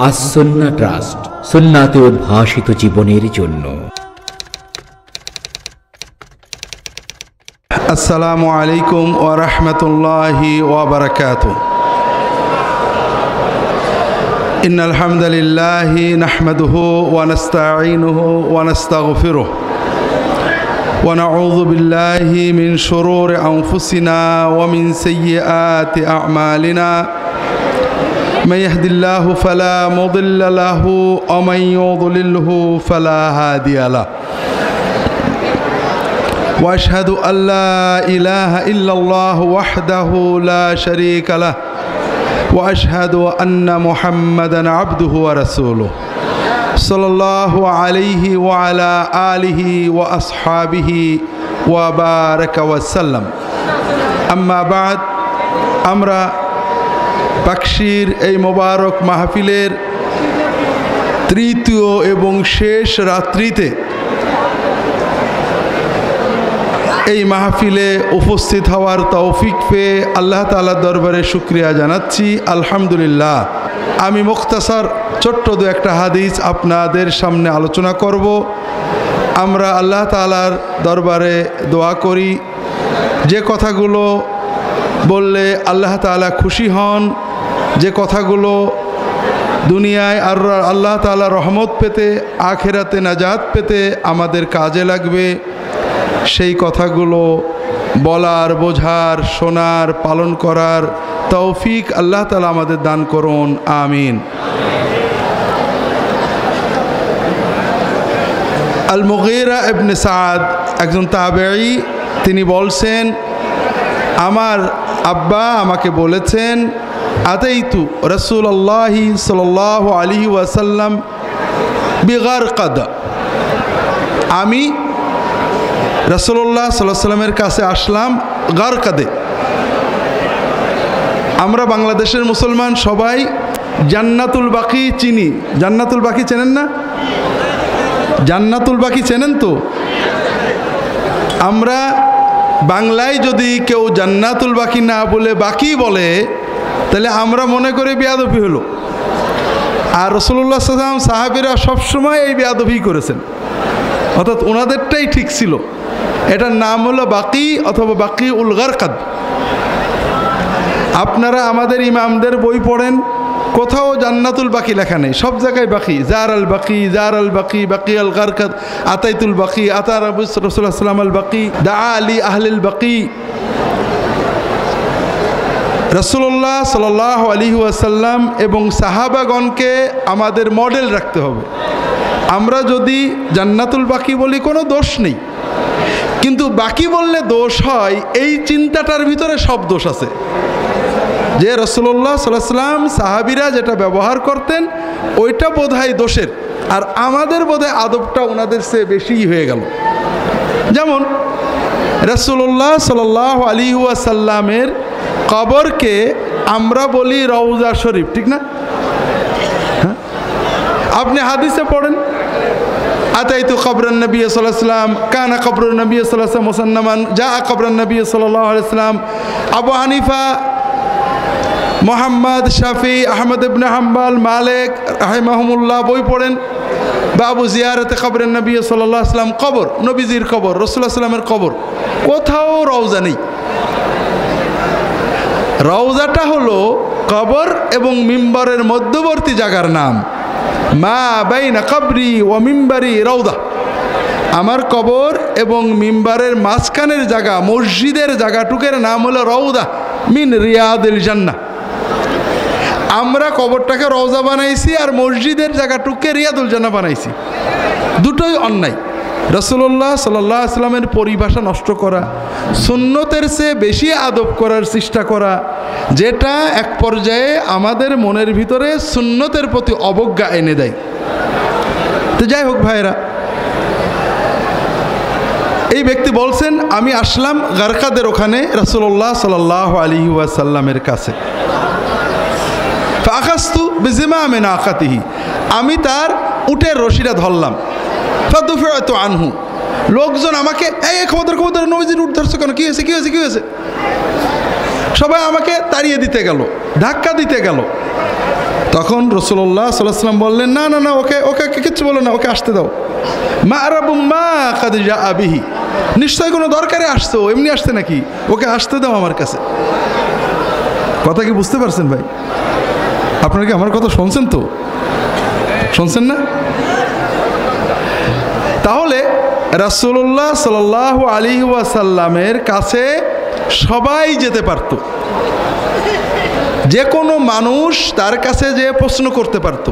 As Sunnah trust, সুন্নাতে উদ্ভাসিত জীবনের জন্য। আসসালামু আলাইকুম ওয়া রাহমাতুল্লাহি ওয়া বারাকাতুহু। ইন্নাল হামদালিল্লাহি নাহমাদুহু ওয়া নাস্তাঈনুহু ওয়া নাস্তাগফিরুহু ওয়া নাউযু বিল্লাহি মিন শুরুরি আনফুসিনা ওয়া মিন সাইয়্যাতি আ'মালিনা। মান ইয়াহদিল্লাহু ফালা মুদিল্লা লাহু ওয়া মান ইউদ্লিলহু ফালা হাদিয়া লাহু। وأشهد أن لا إله إلا الله وحده لا شريك له وأشهد أن محمدا عبده ورسوله صلى الله عليه وعلى آله وأصحابه وبارك وسلم। أما بعد, আমরা বাকশির এই মোবারক মাহফিলের তৃতীয় এবং শেষ রাত্রিতে এই মাহফিলে উপস্থিত হওয়ার তৌফিক পেয়ে আল্লাহ তাআলার দরবারে শুকরিয়া জানাচ্ছি, আলহামদুলিল্লাহ। আমি মুখতাসার ছোট্ট দু একটা হাদিস আপনাদের সামনে আলোচনা করব। আমরা আল্লাহ তাআলার দরবারে দোয়া করি যে কথাগুলো বললে আল্লাহ তাআলা খুশি হন, যে কথাগুলো দুনিয়ায় আর আল্লাহ তাআলার রহমত পেতে আখিরাতে নাজাত পেতে আমাদের কাজে লাগবে, সেই কথাগুলো বলার, বোঝার, শোনার, পালন করার তৌফিক আল্লাহ তাআলা আমাদের দান করুন, আমিন। আল মুগীরা ইবনে সাদ একজন তাবেঈ, তিনি বলছেন, আমার আব্বা আমাকে বলেছেন, আতাইতু রাসূলুল্লাহি সাল্লাল্লাহু আলাইহি ওয়াসাল্লাম বিগারকাদ, আমি রাসূলুল্লাহ সাল্লাল্লাহু আলাইহি ওয়াসাল্লামের কাছে আসলাম গারকাদে। আমরা বাংলাদেশের মুসলমান সবাই জান্নাতুল বাকি চিনি। জান্নাতুল বাকি চেনেন না? জান্নাতুল বাকি চেনেন তো? আমরা বাংলায় যদি কেউ জান্নাতুল বাকি না বলে বাকি বলে, তাহলে আমরা মনে করি বেয়াদবি হলো। আর রাসূলুল্লাহ সাল্লাল্লাহু আলাইহি ওয়াসাল্লাম সাহাবীরা সবসময় এই বেয়াদবি করেছেন, অর্থাৎ ওনাদেরটাই ঠিক ছিল। এটার নাম হলো বাকি অথবা বাকি উল গারকাদ। আপনারা আমাদের ইমামদের বই পড়েন, কোথাও জান্নাতুল বাকি লেখা নেই, সব জায়গায় বাকি। জার আল বাকি, জার আল বাকি, বাকি আল গারকাদ, আতাইতুল বাকি, আতা রাসূলুল্লাহ সাল্লাল্লাহু আলাইহি ওয়াসাল্লাম আল বাকি, দা আলি আহলিল বাকি। রাসূলুল্লাহ সাল্লাল্লাহু আলাইহি ওয়াসাল্লাম এবং সাহাবাগণকে আমাদের মডেল রাখতে হবে। আমরা যদি জান্নাতুল বাকি বলি কোনো দোষ নেই, কিন্তু বাকি বললে দোষ হয়, এই চিন্তাটার ভিতরে সব দোষ আছে যে রাসূলুল্লাহ সাল্লাল্লাহু আলাইহি ওয়াসাল্লাম সাহাবীরা যেটা ব্যবহার করতেন ওইটা বোধহয় দোষের, আর আমাদের বোধহয় আদবটা ওনাদের চেয়ে বেশিই হয়ে গেল। যেমন রাসূলুল্লাহ সাল্লাল্লাহু আলাইহি ওয়াসাল্লামের কবরকে আমরা বলি রওজা শরীফ, ঠিক না? হ্যাঁ, আপনি হাদিসে পড়েন, আতাইতু কবরান নবী সাল্লাল্লাহু আলাইহি ওয়াসাল্লাম, কানা কবরুন নবী সাল্লাল্লাহু আলাইহি ওয়াসাল্লাম মুসান্নামান, জাআ কবরান নবী সাল্লাল্লাহু আলাইহি ওয়াসাল্লাম। আবু হানিফা, মুহাম্মদ, শাফি, আহমদ ইবনে হাম্বল, মালিক রাহিমাহুমুল্লাহ বই পড়েন, বাবু জিয়ারতে কবরেন নবী সাল্লাল্লাহু আলাইহি ওয়াসাল্লাম, কবর নবীজির কবর, রাসূলুল্লাহ সাল্লাল্লাহু আলাইহি ওয়াসাল্লামের কবর, কোথাও রওজা নেই। রওজাটা হলো কবর এবং মিম্বরের মধ্যবর্তী জায়গার নাম। মা বাইনা কবরি ও মিম্বারি রওজা, আমার কবর এবং মিম্বারের মাঝখানের জায়গা, মসজিদের জায়গাটুকের নাম হলো রওজা মিন রিয়াদিল জান্নাহ। আমরা কবরটাকে রওজা বানাইছি আর মসজিদের জায়গাটুকে রিয়াদুল জান্নাহ বানাইছি, দুটোই অন্যায়। রাসূলুল্লাহ সাল্লাল্লাহু আলাইহি ওয়াসাল্লামের পরিভাষা নষ্ট করা, সুন্নতের চেয়ে বেশি আদব করার চেষ্টা করা, যেটা এক পর্যায়ে আমাদের মনের ভিতরে সুন্নতের প্রতি অবজ্ঞা এনে দেয়। তো যাই হোক ভাইরা, এই ব্যক্তি বলছেন, আমি আসলাম গারকাদের ওখানে রাসূলুল্লাহ সাল্লাল্লাহু আলাইহি ওয়াসাল্লামের কাছে। ফাখাস্তু বিজিমামি নাকাতিহি, আমি তার উটের রশিটা ধরলাম। ফাদুফিআতু আনহু, লোকজন আমাকে, এই খবরদার খবরদার, নবীজির উট ধরছো কেন, কি হয়েছে কি হয়েছে কি হয়েছে, সবাই আমাকে তাড়িয়ে দিতে গেল, ধাক্কা দিতে গেল। তখন রাসূলুল্লাহ সাল্লাল্লাহু আলাইহি ওয়াসাল্লাম বললেন, না না না, ওকে ওকে কিচ্ছু বলো না, ওকে আসতে দাও। মা আরাবুম মা কাদ জাআ বিহি, নিশ্চয়ই কোনো দরকারে আসছে, ও এমনি আসছে নাকি, ওকে আসতে দাও আমার কাছে। কথা কি বুঝতে পারছেন ভাই? আপনারা কি আমার কথা শুনছেন? তো শুনছেন না? তাহলে রাসূলুল্লাহ সাল্লাল্লাহু আলাইহি ওয়াসাল্লামের কাছে সবাই যেতে পারত, যে কোনো মানুষ তার কাছে যে প্রশ্ন করতে পারত।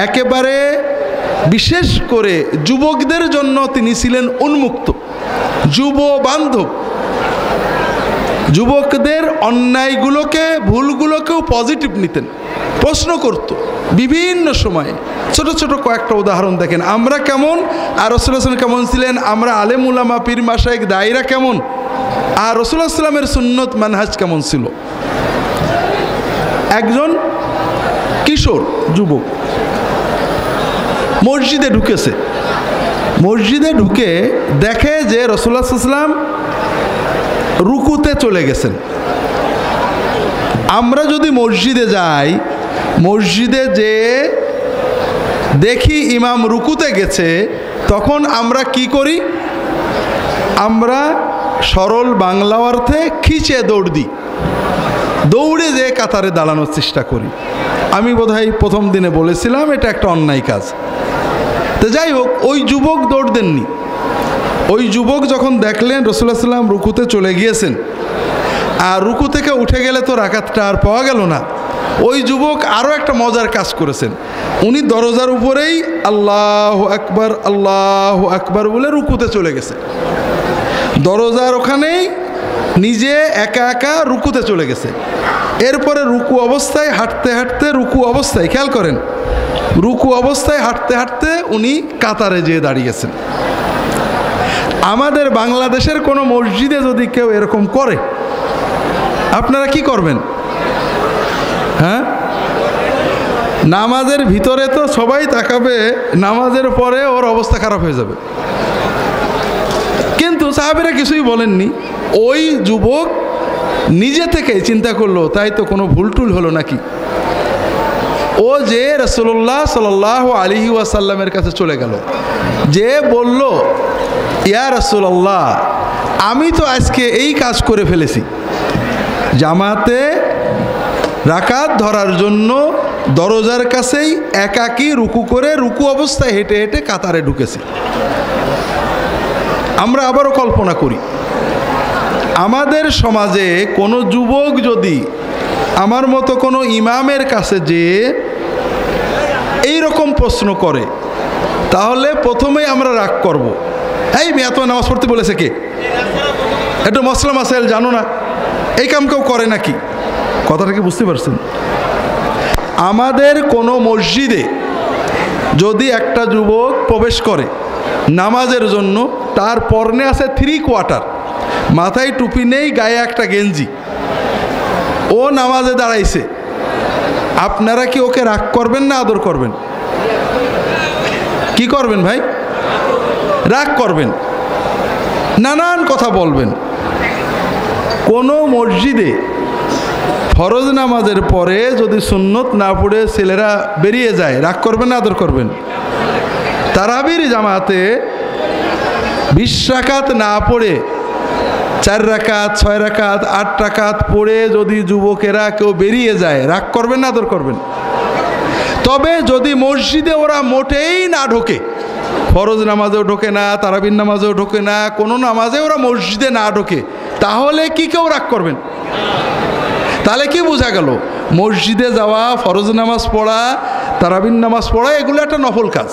একেবারে বিশেষ করে যুবকদের জন্য তিনি ছিলেন উন্মুক্ত, যুব বান্ধব। যুবকদের অন্যায়গুলোকে, ভুলগুলোকেও পজিটিভ নিতেন, প্রশ্ন করত বিভিন্ন সময়ে। ছোট ছোট কয়েকটা উদাহরণ দেখেন, আমরা কেমন আর রাসূলুল্লাহ সাল্লাল্লাহু আলাইহি ওয়াসাল্লাম কেমন ছিলেন, আমরা আলেম উলামা পীর মাশায়েখ দায়রা কেমন, আর রাসূলুল্লাহ সাল্লাল্লাহু আলাইহি ওয়াসাল্লামের সুন্নত মানহাজ কেমন ছিল। একজন কিশোর যুবক মসজিদে ঢুকেছে, মসজিদে ঢুকে দেখে যে রাসূলুল্লাহ সাল্লাল্লাহু আলাইহি ওয়াসাল্লাম রুকুতে চলে গেছেন। আমরা যদি মসজিদে যাই, মসজিদে যে দেখি ইমাম রুকুতে গেছে, তখন আমরা কি করি? আমরা সরল বাংলা অর্থে খিচে দৌড় দিই, দৌড়ে যে কাতারে দাঁড়ানোর চেষ্টা করি। আমি বোধহয় প্রথম দিনে বলেছিলাম এটা একটা অন্যায় কাজ। তো যাই হোক, ওই যুবক দৌড় দেননি। ওই যুবক যখন দেখলেন রাসূলুল্লাহ সাল্লাল্লাহু আলাইহি ওয়াসাল্লাম রুকুতে চলে গিয়েছেন, আর রুকু থেকে উঠে গেলে তো রাকাতটা আর পাওয়া গেল না, ওই যুবক আরও একটা মজার কাজ করেছেন। উনি দরজার উপরেই আল্লাহু আকবার বলে রুকুতে চলে গেছে, দরজার ওখানেই নিজে একা একা রুকুতে চলে গেছে। এরপরে রুকু অবস্থায় হাঁটতে হাঁটতে, রুকু অবস্থায় খেয়াল করেন, রুকু অবস্থায় হাঁটতে হাঁটতে উনি কাতারে যেয়ে দাঁড়িয়েছেন। আমাদের বাংলাদেশের কোনো মসজিদে যদি কেউ এরকম করে, আপনারা কি করবেন? হ্যাঁ, নামাজের ভিতরে তো সবাই তাকাবে, নামাজের পরে ওর অবস্থা খারাপ হয়ে যাবে। কিন্তু সাহাবীরা কিছুই বলেননি। ওই যুবক নিজে থেকে চিন্তা করলো, তাই তো কোনো ভুলটুল হলো নাকি। ও যে রাসূলুল্লাহ সাল্লাল্লাহু আলাইহি ওয়াসাল্লামের কাছে চলে গেল, যে বলল, ইয়া রাসূলুল্লাহ, আমি তো আজকে এই কাজ করে ফেলেছি, জামাতে রাকাত ধরার জন্য দরজার কাছেই একাকী রুকু করে, রুকু অবস্থায় হেঁটে হেঁটে কাতারে ঢুকেছি। আমরা আবারও কল্পনা করি, আমাদের সমাজে কোনো যুবক যদি আমার মতো কোনো ইমামের কাছে যে এই রকম প্রশ্ন করে, তাহলে প্রথমেই আমরা রাগ করব, এই মেয়ে তো নামাজ পড়তে বলেছে কে, একটু মসলা মাসাইল জানো না, এই কাম কেউ করে নাকি? কথাটা কি বুঝতে পারছেন? আমাদের কোনো মসজিদে যদি একটা যুবক প্রবেশ করে নামাজের জন্য, তার পরনে আছে 3 কোয়ার্টার, মাথায় টুপি নেই, গায়ে একটা গেঞ্জি, ও নামাজে দাঁড়াইছে, আপনারা কি ওকে রাগ করবেন না আদর করবেন? কি করবেন ভাই? রাগ করবেন, নানান কথা বলবেন। কোনো মসজিদে ফরজ নামাজের পরে যদি সুন্নত না পড়ে ছেলেরা বেরিয়ে যায়, রাগ করবেন না আদর করবেন? তারাবির জামাতে 20 রাকাত না পড়ে 4 রাকাত, 6 রাকাত, 8 রাকাত পড়ে যদি যুবকেরা কেউ বেরিয়ে যায়, রাগ করবেন না আদর করবেন? তবে যদি মসজিদে ওরা মোটেই না ঢোকে, ফরজ নামাজেও ঢোকে না, তারাবির নামাজেও ঢোকে না, কোনো নামাজে ওরা মসজিদে না ঢোকে, তাহলে কি কেউ রাগ করবেন? তাহলে কি বোঝা গেল? মসজিদে যাওয়া, ফরজ নামাজ পড়া, তারাবির নামাজ পড়া, এগুলো একটা নফল কাজ।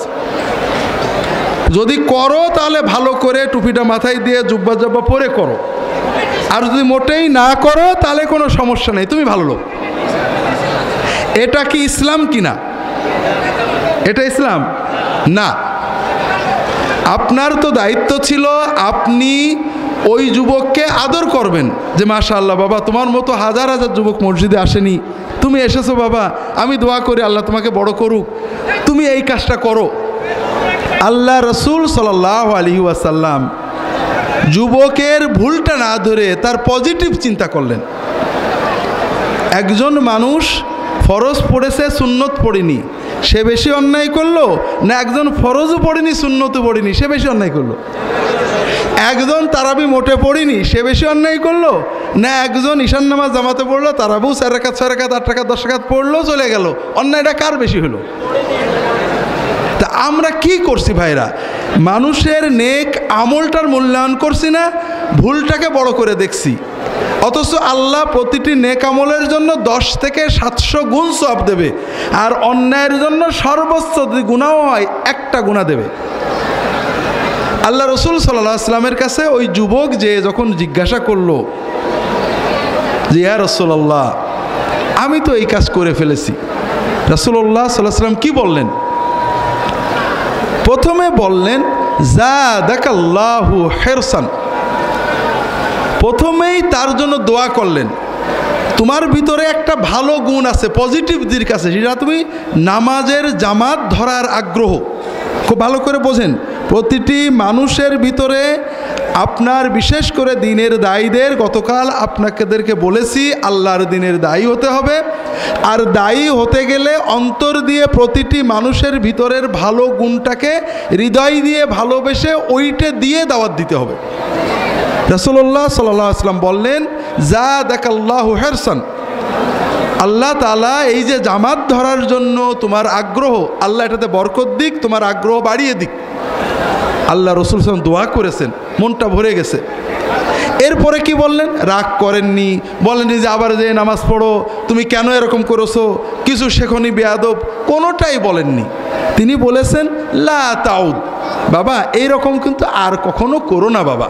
যদি করো তাহলে ভালো করে টুপিটা মাথায় দিয়ে জুব্বা জব্বা পরে করো, আর যদি মোটেই না করো তাহলে কোনো সমস্যা নেই, তুমি ভালো লোক। এটা কি ইসলাম কিনা? এটা ইসলাম না। আপনার তো দায়িত্ব ছিল আপনি ওই যুবককে আদর করবেন, যে মাশাআল্লাহ বাবা, তোমার মতো হাজার হাজার যুবক মসজিদে আসেনি, তুমি এসেছো বাবা, আমি দোয়া করি আল্লাহ তোমাকে বড় করুক, তুমি এই কাজটা করো। আল্লাহ রসুল সাল্লাল্লাহু আলাইহি ওয়াসাল্লাম যুবকের ভুলটা না ধরে তার পজিটিভ চিন্তা করলেন। একজন মানুষ ফরজ পড়েছে সুন্নত পড়েনি সে বেশি অন্যায় করলো, না একজন ফরজও পড়েনি সুন্নতও পড়েনি সে বেশি অন্যায় করলো? একজন তারাবি মোটে পড়িনি সে বেশি অন্যায় করলো, না একজন ঈশান নামাজ জামাতে পড়লো তারাবিও 4 রাকাত 6 রাকাত 8 রাকাত 10 রাকাত পড়লো চলে গেল, অন্যায়টা কার বেশি হলো? তা আমরা কি করছি ভাইরা? মানুষের নেক আমলটার মূল্যায়ন করছি না, ভুলটাকে বড় করে দেখছি। অথচ আল্লাহ প্রতিটি নেক আমলের জন্য 10 থেকে 700 গুণ সওয়াব দেবে, আর অন্যায়ের জন্য সর্বোচ্চ যদি গুনাহ হয় 1টা গুনাহ দেবে। আল্লাহ রসুল সাল্লাল্লাহু আলাইহি ওয়াসাল্লামের কাছে ওই যুবক যে যখন জিজ্ঞাসা করলো যে ইয়া রাসূলুল্লাহ আমি তো এই কাজ করে ফেলেছি, রাসূলুল্লাহ সাল্লাল্লাহু আলাইহি ওয়াসাল্লাম কি বললেন? প্রথমে বললেন জাদাকাল্লাহু হিরসান, প্রথমেই তার জন্য দোয়া করলেন তোমার ভিতরে একটা ভালো গুণ আছে, পজিটিভ দিক আছে, সেটা তুমি নামাজের জামাত ধরার আগ্রহ। খুব ভালো করে বোঝেন, প্রতিটি মানুষের ভিতরে আপনার বিশেষ করে দিনের দায়ীদের, গতকাল আপনাদেরকে বলেছি আল্লাহর দিনের দায়ী হতে হবে, আর দায়ী হতে গেলে অন্তর দিয়ে প্রতিটি মানুষের ভিতরের ভালো গুণটাকে হৃদয় দিয়ে ভালোবেসে ওইটা দিয়ে দাওয়াত দিতে হবে। রাসূলুল্লাহ সাল্লাল্লাহু আলাইহি ওয়াসাল্লাম বললেন জাদাকাল্লাহু হিরসান, আল্লাহ তাআলা এই যে জামাত ধরার জন্য তোমার আগ্রহ, আল্লাহ এটাতে বরকত দিক, তোমার আগ্রহ বাড়িয়ে দিক। আল্লাহ রসুল সাল্লাল্লাহু আলাইহি ওয়াসাল্লাম দোয়া করেছেন, মনটা ভরে গেছে। এরপরে কি বললেন? রাগ করেননি, বলেননি যে আবার যে নামাজ পড়ো, তুমি কেন এরকম করেছো, কিছু শেখনি বেয়াদব, কোনোটাই বলেননি। তিনি বলেছেন লা তাউদ, বাবা এইরকম কিন্তু আর কখনো করো না বাবা।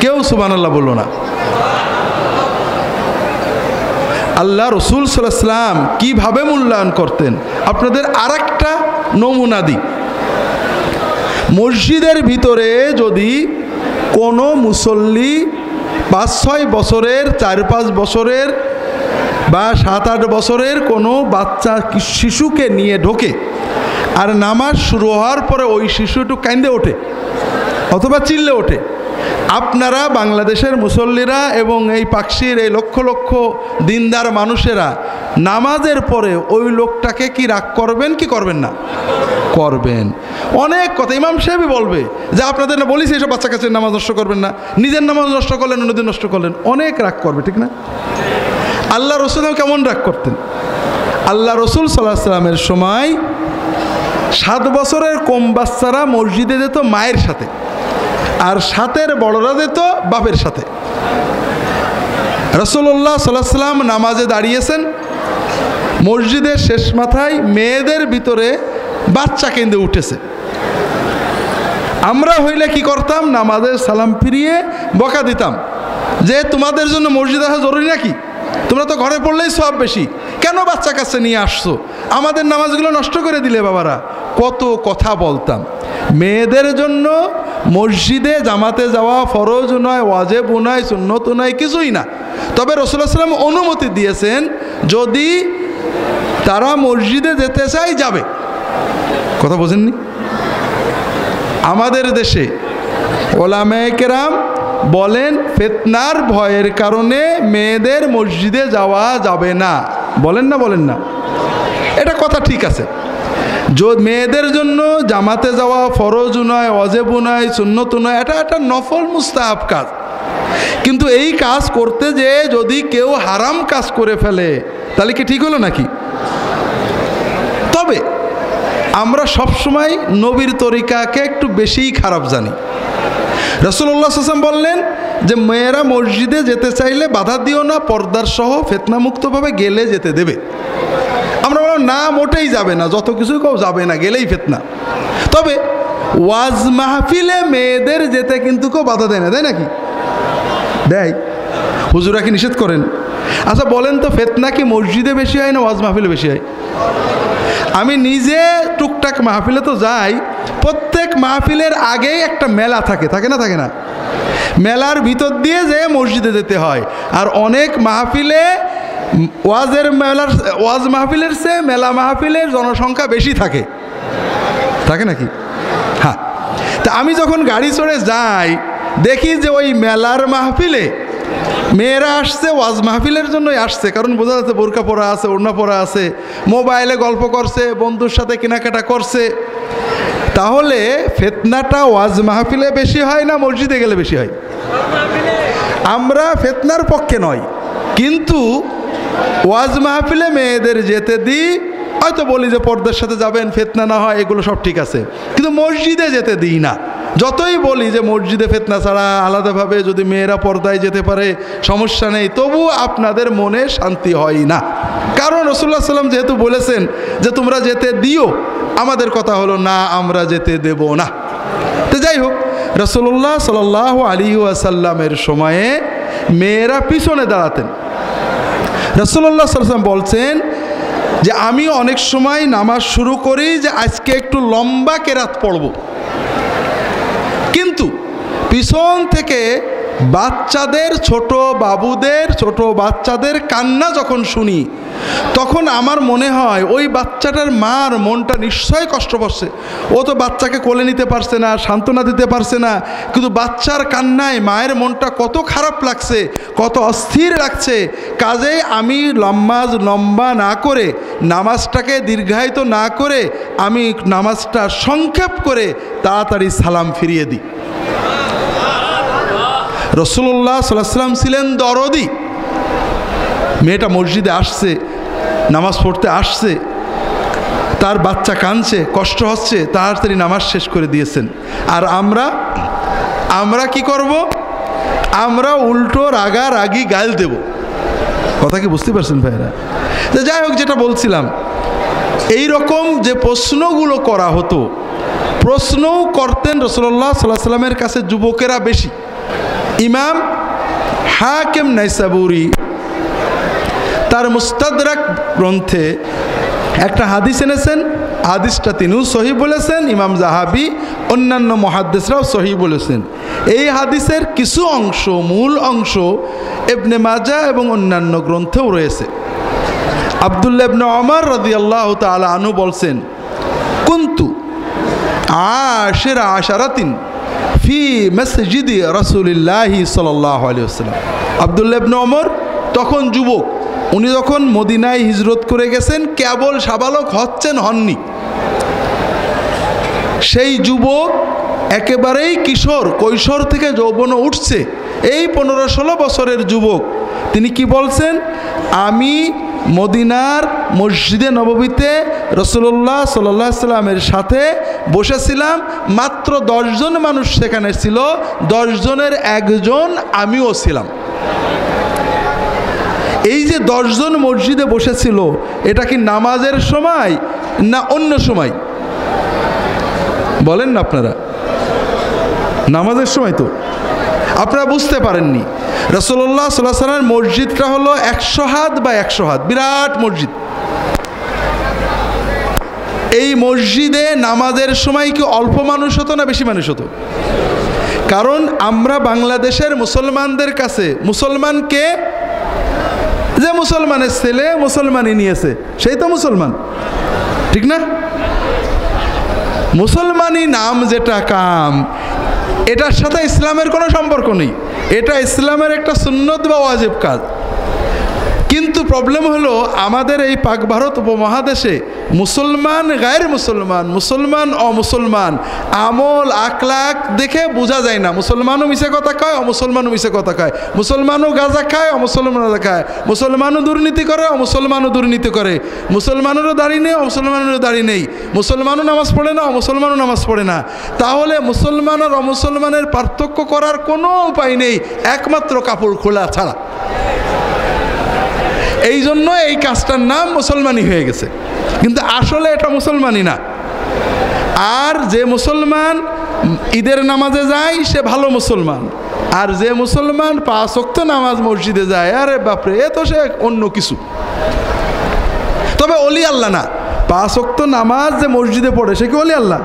কেউ সুবহানাল্লাহ বলল না। আল্লাহ রসুল সাল্লাল্লাহু আলাইহি ওয়াসাল্লাম কীভাবে মূল্যায়ন করতেন আপনাদের আরেকটা নমুনা দিই। মসজিদের ভিতরে যদি কোনো মুসল্লি 5-6 বছরের, 4-5 বছরের বা 7-8 বছরের কোনো বাচ্চা শিশুকে নিয়ে ঢোকে, আর নামাজ শুরু হওয়ার পরে ওই শিশু একটু কাঁদে ওঠে অথবা চিল্লে ওঠে, আপনারা বাংলাদেশের মুসল্লিরা এবং এই পাকশির এই লক্ষ লক্ষ দিনদার মানুষেরা নামাজের পরে ওই লোকটাকে কি রাগ করবেন কি করবেন না? করবেন। অনেক কথা ইমাম সাহেবই বলবে যে আপনাদের না বলিস এইসব বাচ্চা কাচ্চার নামাজ নষ্ট করবেন না, নিজের নামাজ নষ্ট করলেন অন্যদের নষ্ট করলেন, অনেক রাগ করবে, ঠিক না? আল্লাহ রসুল কেমন রাগ করতেন? আল্লাহ রসুল সাল্লাল্লাহু আলাইহি ওয়াসাল্লামের সময় 7 বছরের কম বাচ্চারা মসজিদে যেত মায়ের সাথে, আর 7-এর বড়রা যেত বাপের সাথে। রাসূলুল্লাহ সাল্লাল্লাহু আলাইহি ওয়াসাল্লাম নামাজে দাঁড়িয়েছেন, মসজিদের শেষ মাথায় মেয়েদের ভিতরে বাচ্চা কেঁদে উঠেছে। আমরা হইলে কি করতাম? নামাজের সালাম ফিরিয়ে বকা দিতাম যে তোমাদের জন্য মসজিদ আসা জরুরি নাকি? তোমরা তো ঘরে পড়লেই সওয়াব বেশি, কেন বাচ্চা কাছে নিয়ে আসছো? আমাদের নামাজগুলো নষ্ট করে দিলে বাবারা। কত কথা বলতাম। মেয়েদের জন্য মসজিদে জামাতে যাওয়া ফরজ নয়, ওয়াজিব নয়, সুন্নত নয়, কিছুই না। তবে রাসূলুল্লাহ সাল্লাল্লাহু আলাইহি ওয়াসাল্লাম অনুমতি দিয়েছেন, যদি তারা মসজিদে যেতে চায় যাবে। কথা বোঝেননি? আমাদের দেশে ওলামায়ে কেরাম বলেন ফিতনার ভয়ের কারণে মেয়েদের মসজিদে যাওয়া যাবে না, বলেন না? বলেন না? এটা কথা ঠিক আছে। মেয়েদের জন্য জামাতে যাওয়া ফরজ নয়, ওয়াজিব নয়, সুন্নত নয়, এটা একটা নফল মুস্তাহাব কাজ। কিন্তু এই কাজ করতে যে যদি কেউ হারাম কাজ করে ফেলে তাহলে কি ঠিক হলো নাকি? তবে আমরা সবসময় নবীর তরিকাকে একটু বেশিই খারাপ জানি। রাসূলুল্লাহ সাল্লাল্লাহু আলাইহি ওয়াসাল্লাম বললেন যে মেয়েরা মসজিদে যেতে চাইলে বাধা দিও না, পর্দার সহ ফিতনামুক্তভাবে গেলে যেতে দেবে। আমরা বললাম না, মোটেই যাবে না, যত কিছু কেউ যাবে না, গেলেই ফিতনা। তবে ওয়াজ মাহফিলে মেয়েদের যেতে কিন্তু কেউ বাধা দেয় না, দেয় নাকি? দেয়। হুজুরা কি নিষেধ করেন? আচ্ছা বলেন তো, ফিতনা কি মসজিদে বেশি হয় না ওয়াজ মাহফিলে বেশি হয়? আমি নিজে টুকটাক মাহফিলে তো যাই, প্রত্যেক মাহফিলের আগেই একটা মেলা থাকে, থাকে না? থাকে না? মেলার ভিতর দিয়ে যে মসজিদে যেতে হয়। আর অনেক মাহফিলে ওয়াজ মাহফিলের চেয়ে মেলা মাহফিলের জনসংখ্যা বেশি থাকে, থাকে নাকি? হ্যাঁ। তা আমি যখন গাড়ি চড়ে যাই দেখি যে ওই মেলার মাহফিলে মেয়েরা আসছে ওয়াজ মাহফিলের জন্যই আসছে, কারণ বোঝা যাচ্ছে বোরকা পরা আছে, ওড়না পরা আছে, মোবাইলে গল্প করছে, বন্ধুর সাথে কেনাকাটা করছে। তাহলে ফিতনাটা ওয়াজ মাহফিলে বেশি হয় না মসজিদে গেলে বেশি হয়? আমরা ফিতনার পক্ষে নয়, কিন্তু ওয়াজ মাহফিলে মেয়েদের যেতে দিই, হয়তো বলি যে পর্দার সাথে যাবেন, ফিতনা না হয়, এগুলো সব ঠিক আছে, কিন্তু মসজিদে যেতে দিই না। যতই বলি যে মসজিদে ফিতনা ছাড়া আলাদাভাবে যদি মেয়েরা পর্দায় যেতে পারে সমস্যা নেই, তবু আপনাদের মনে শান্তি হয় না। কারণ রাসূলুল্লাহ সাল্লাল্লাহু আলাইহি ওয়াসাল্লাম যেহেতু বলেছেন যে তোমরা যেতে দিও, আমাদের কথা হলো না, আমরা যেতে দেব না। তো যাই হোক, রাসূলুল্লাহ সাল্লাল্লাহু আলাইহি ওয়াসাল্লামের সময়ে মেয়েরা পিছনে দাঁড়াতেন। রাসূলুল্লাহ সাল্লাল্লাহু আলাইহি ওয়াসাল্লাম বলছেন যে আমি অনেক সময় নামাজ শুরু করি যে আজকে একটু লম্বা কেরাত পড়ব, কিন্তু পিছন থেকে বাচ্চাদের, ছোট বাবুদের, ছোট বাচ্চাদের কান্না যখন শুনি, তখন আমার মনে হয় ওই বাচ্চাটার মার মনটা নিশ্চয়ই কষ্ট পাচ্ছে। ও তো বাচ্চাকে কোলে নিতে পারছে না, সান্ত্বনা দিতে পারছে না, কিন্তু বাচ্চার কান্নায় মায়ের মনটা কত খারাপ লাগছে, কত অস্থির লাগছে। কাজেই আমি লম্বা না করে, নামাজটাকে দীর্ঘায়িত না করে, আমি নামাজটা সংক্ষেপ করে তাড়াতাড়ি সালাম ফিরিয়ে দিই। রাসূলুল্লাহ সাল্লাল্লাহু আলাইহি ওয়াসাল্লাম ছিলেন দরদি। মেয়েটা মসজিদে আসছে, নামাজ পড়তে আসছে, তার বাচ্চা কাঁদছে, কষ্ট হচ্ছে, তাড়াতাড়ি নামাজ শেষ করে দিয়েছেন। আর আমরা কি করব? আমরা উল্টো রাগারাগি গাল দেব। কথা কি বুঝতে পারছেন ভাইরা? তো যাই হোক, যেটা বলছিলাম, এই রকম যে প্রশ্নগুলো করা হতো, প্রশ্নও করতেন রাসূলুল্লাহ সাল্লাল্লাহু আলাইহি ওয়াসাল্লামের কাছে যুবকেরা বেশি। ইমাম হাকিম নাইসাবুরি তার মুস্তাদরাক গ্রন্থে একটা হাদিস এনেছেন। হাদিসটা তিনিও সহিহ বলেছেন, ইমাম যাহাবি, অন্যান্য মুহাদ্দিসরাও সহিহ বলেছেন। এই হাদিসের কিছু অংশ, মূল অংশ ইবনে মাজাহ এবং অন্যান্য গ্রন্থেও রয়েছে। আব্দুল্লাহ ইবনে ওমর রাদিয়াল্লাহু তাআলা আনহু বলছেন, কুনতু আশরাতিন ফি মসজিদি রাসূলিল্লাহি সাল্লাল্লাহু আলাইহি ওয়াসাল্লাম। আব্দুল্লাহ ইবনে ওমর তখন যুবক, উনি যখন মদিনায় হিজরত করে গেছেন, কেবল সাবালক হননি। সেই যুবক একেবারেই কিশোর, কৈশোর থেকে যৌবনে উঠছে, এই 15-16 বছরের যুবক। তিনি কি বলছেন? আমি মদিনার মসজিদে নববীতে রাসূলুল্লাহ সাল্লাল্লাহু আলাইহি ওয়াসাল্লামের সাথে বসেছিলাম, মাত্র 10 জন মানুষ সেখানে ছিল, 10 জনের একজন আমিও ছিলাম। এই যে 10 জন মসজিদে বসেছিল, এটা কি নামাজের সময় না অন্য সময়? বলেন না আপনারা? নামাজের সময় তো। আপনারা বুঝতে পারেননি, রাসূলুল্লাহ সাল্লাল্লাহু আলাইহি ওয়াসাল্লামের মসজিদটা হলো 100 হাত বা 100 হাত, বিরাট মসজিদ। এই মসজিদে নামাজের সময় কি অল্প মানুষ হতো না বেশি মানুষ হতো? কারণ আমরা বাংলাদেশের মুসলমানদের কাছে মুসলমানকে, যে মুসলমানের ছেলে মুসলমানই নিয়েছে সেই তো মুসলমান, ঠিক না? মুসলমানি নাম যেটা কাম, এটার সাথে ইসলামের কোনো সম্পর্ক নেই। এটা ইসলামের একটা সুন্নত বা ওয়াজিব কাজ। কিন্তু প্রবলেম হলো, আমাদের এই পাক ভারত উপমহাদেশে মুসলমান, গায়ের মুসলমান, মুসলমান অমুসলমান, আমল আখলাক দেখে বোঝা যায় না। মুসলমানও মিছে কথা কয়, অমুসলমানও মিছে কথা কয়। মুসলমানও গাঁজা খায়, অমুসলমানও গাঁজা খায়। মুসলমানও দুর্নীতি করে, অমুসলমানও দুর্নীতি করে। মুসলমানেরও দাড়ি নেই, অমুসলমানেরও দাড়ি নেই। মুসলমানও নামাজ পড়ে না, অমুসলমানও নামাজ পড়ে না। তাহলে মুসলমান আর অমুসলমানের পার্থক্য করার কোনো উপায় নেই, একমাত্র কাপড় খোলা ছাড়া। এই জন্য এই কাজটার নাম মুসলমানি হয়ে গেছে, কিন্তু আসলে এটা মুসলমানি না। আর যে মুসলমান ঈদের নামাজে যায় সে ভালো মুসলমান, আর যে মুসলমান 5 ওয়াক্ত নামাজ মসজিদে যায়, আরে বাপরে, এ তো সে অন্য কিছু। তবে ওলি আল্লাহ না। 5 ওয়াক্ত নামাজ যে মসজিদে পড়ে সে কি ওলি আল্লাহ?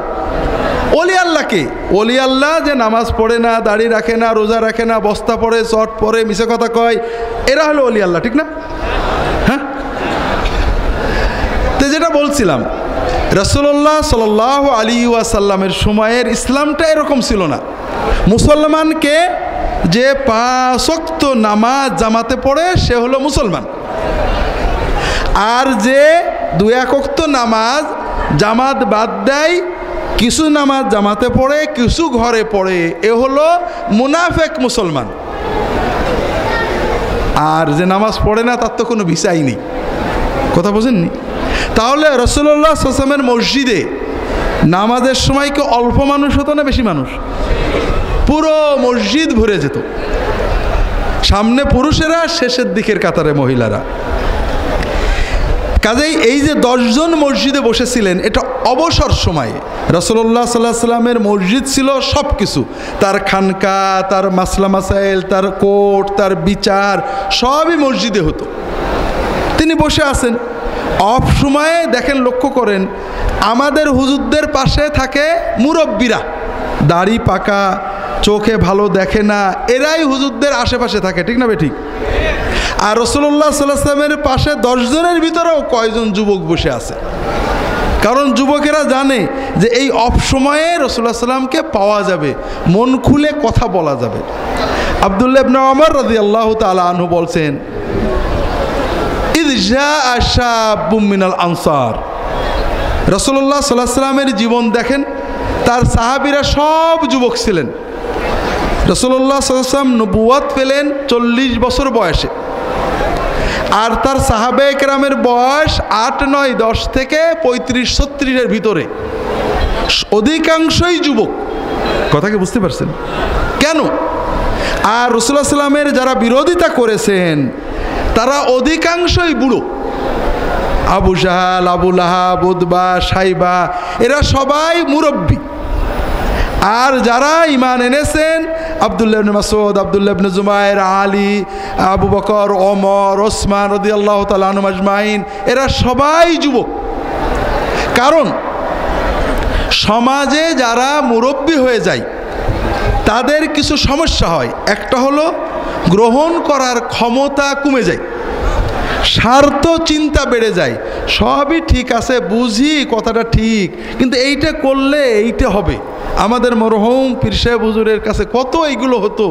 ওলি আল্লাহ কে? ওলি আল্লাহ যে নামাজ পড়ে না, দাড়ি রাখে না, রোজা রাখে না, বস্তা পড়ে, শর্ট পরে, মিছে কথা কয়, এরা হলো ওলি আল্লাহ, ঠিক না? হ্যাঁ। তো যেটা বলছিলাম, রাসূলুল্লাহ সাল্লাল্লাহু আলাইহি ওয়াসাল্লামের সময়ের ইসলামটা এরকম ছিল না। মুসলমানকে যে 5 ওয়াক্ত নামাজ জামাতে পড়ে সে হলো মুসলমান, আর যে 2-1 ওয়াক্ত নামাজ জামাত বাদ দেয়, কিছু নামাজ জামাতে পড়ে কিছু ঘরে পড়ে, এ হলো মুনাফেক মুসলমান। আর যে নামাজ পড়ে না তার তো কোনো ভিসাই নেই। কথা বোঝেননি? তাহলে রাসূলুল্লাহ সাল্লাল্লাহু আলাইহি ওয়াসাল্লামের মসজিদে নামাজের সময় কি অল্প মানুষ হতো না বেশি মানুষ? পুরো মসজিদ ভরে যেত, সামনে পুরুষেরা, শেষের দিকের কাতারে মহিলারা। কাজেই এই যে 10 জন মসজিদে বসেছিলেন, এটা অবসর সময়ে রাসূলুল্লাহ সাল্লাল্লাহু আলাইহি ওয়াসাল্লামের মসজিদ ছিল সব কিছু, তার খানকা, তার মাসলা মাসাইল, তার কোর্ট, তার বিচার সবই মসজিদে হতো। তিনি বসে আছেন, অফ সময়ে দেখেন, লক্ষ্য করেন, আমাদের হুজুরদের পাশে থাকে মুরব্বীরা, দাড়ি পাকা, চোখে ভালো দেখে না, এরাই হুজুরদের আশেপাশে থাকে, ঠিক না বেঠিক? আর রাসূলুল্লাহ সাল্লাল্লাহু আলাইহি ওয়াসাল্লামের পাশে 10 জনের ভিতরেও কয়জন যুবক বসে আছে, কারণ যুবকেরা জানে যে এই অফ সময়ে রাসূলুল্লাহ সাল্লামকে পাওয়া যাবে, মন খুলে কথা বলা যাবে। আব্দুল্লাহ ইবনে ওমর রাদিয়াল্লাহু তাআলা আনহু বলছেন, ইয জাআ শাবুম মিনাল আনসার। রাসূলুল্লাহ সাল্লাল্লাহু আলাইহি ওয়াসাল্লামের জীবন দেখেন, তার সাহাবীরা সব যুবক ছিলেন। রাসূলুল্লাহ সাল্লাল্লাহু আলাইহি ওয়াসাল্লাম নবুয়ত পেলেন 40 বছর বয়সে, আর তার সাহাবায়ে কেরামের বয়স 8, 9, 10 থেকে 35-36-এর ভিতরে, অধিকাংশই যুবক। কথা কি বুঝতে পারছেন? কেন? আর রাসূলুল্লাহ সাল্লাল্লাহু আলাইহি ওয়াসাল্লামের যারা বিরোধিতা করেছেন তারা অধিকাংশই বুড়ো। আবু জাহাল, আবু লাহাব, উতবা, শাইবা, এরা সবাই মুরব্বী। আর যারা ঈমান এনেছেন, আব্দুল্লাহ ইবনে মাসউদ, আব্দুল্লাহ ইবনে জুবায়ের, আলী, আবু বকর, ওমর, ওসমান রাদিয়াল্লাহু তাআলা আনহুম আজমাইন, এরা সবাই যুবক। কারণ সমাজে যারা মুরব্বী হয়ে যায় তাদের কিছু সমস্যা হয়। একটা হলো গ্রহণ করার ক্ষমতা কমে যায়, স্বার্থ চিন্তা বেড়ে যায়। সবই ঠিক আছে, বুঝি কথাটা ঠিক, কিন্তু এইটা করলে এইটা হবে। আমাদের মরহুম পীর সাহেব হুজুরের কাছে কত এইগুলো হতো,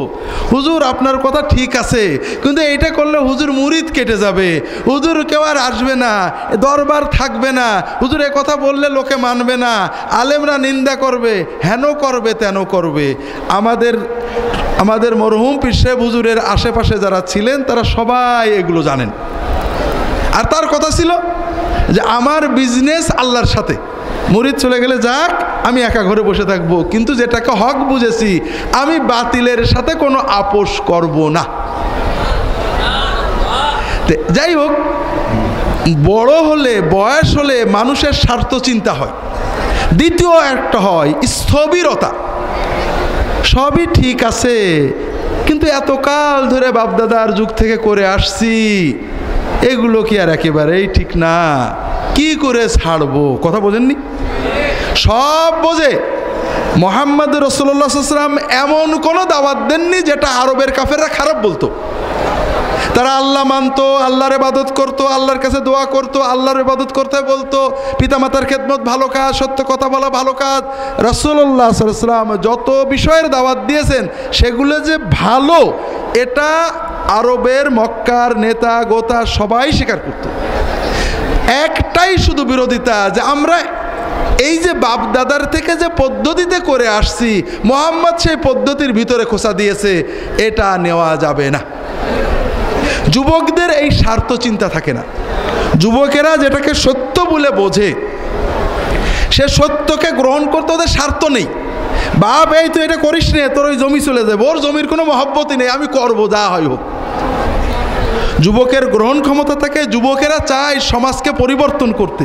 হুজুর আপনার কথা ঠিক আছে, কিন্তু এইটা করলে হুজুর মুরিদ কেটে যাবে, হুজুর কেউ আর আসবে না, দরবার থাকবে না, হুজুর এ কথা বললে লোকে মানবে না, আলেমরা নিন্দা করবে, হেন করবে, তেন করবে। আমাদের মরহুম পীর সাহেব হুজুরের আশেপাশে যারা ছিলেন তারা সবাই এগুলো জানেন। আর তার কথা ছিল যে আমার বিজনেস আল্লাহর সাথে, মুরিদ চলে গেলে যাক, আমি একা ঘরে বসে থাকবো, কিন্তু যেটাকে হক বুঝেছি আমি বাতিলের সাথে কোনো আপোষ করব না। যাই হোক, বড় হলে, বয়স হলে মানুষের স্বার্থ চিন্তা হয়। দ্বিতীয় একটা হয় স্থবিরতা। সবই ঠিক আছে, কিন্তু এতকাল ধরে বাপদাদার যুগ থেকে করে আসছি, এগুলো কি আর একেবারেই ঠিক না, কি করে ছাড়বো? কথা বোঝেননি? সব বোঝে। মুহাম্মদ রাসূলুল্লাহ সাল্লাল্লাহু আলাইহি ওয়াসাল্লাম এমন কোনো দাওয়াত দেননি যেটা আরবের কাফেররা খারাপ বলতো। তারা আল্লাহ মানতো, আল্লাহর ইবাদত করতো, আল্লাহর কাছে দোয়া করতো, আল্লাহর ইবাদত করতে বলতো, পিতামাতার খেদমত ভালো কাজ, সত্য কথা বলা ভালো কাজ। রাসূলুল্লাহ সাল্লাল্লাহু আলাইহি ওয়াসাল্লাম যত বিষয়ের দাওয়াত দিয়েছেন সেগুলো যে ভালো, এটা আরবের মক্কার নেতা গোতা সবাই স্বীকার করত। একটাই শুধু বিরোধিতা, যে আমরা এই যে বাপ দাদার থেকে যে পদ্ধতিতে করে আসছি, মুহাম্মদ সেই পদ্ধতির ভিতরে খোঁচা দিয়েছে, এটা নেওয়া যাবে না। যুবকদের এই স্বার্থ চিন্তা থাকে না। যুবকেরা যেটাকে সত্য বলে বোঝে, সে সত্যকে গ্রহণ করতে ওদের স্বার্থ নেই। বাপ এই তুই এটা করিস নে, তোর ওই জমি চলে যাবে, ওর জমির কোনো মহব্বতই নেই, আমি করবো যা হয় হোক। যুবকের গ্রহণ ক্ষমতা থাকে। যুবকেরা চায় সমাজকে পরিবর্তন করতে,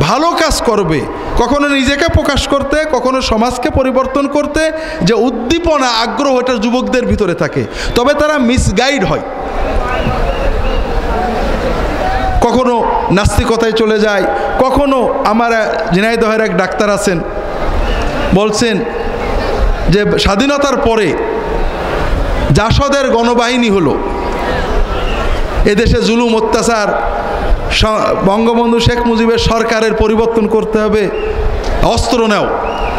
ভালো কাজ করবে, কখনো নিজেকে প্রকাশ করতে, কখনো সমাজকে পরিবর্তন করতে। যে উদ্দীপনা, আগ্রহ, এটা যুবকদের ভিতরে থাকে। তবে তারা মিসগাইড হয়, কখনো নাস্তিকতায় চলে যায়, কখনো। আমার ঝিনাইদহের এক ডাক্তার আছেন, বলছেন যে স্বাধীনতার পরে জাসদের গণবাহিনী হলো, এদেশে জুলুম অত্যাচার, বঙ্গবন্ধু শেখ মুজিবের সরকারের পরিবর্তন করতে হবে, অস্ত্র নেও।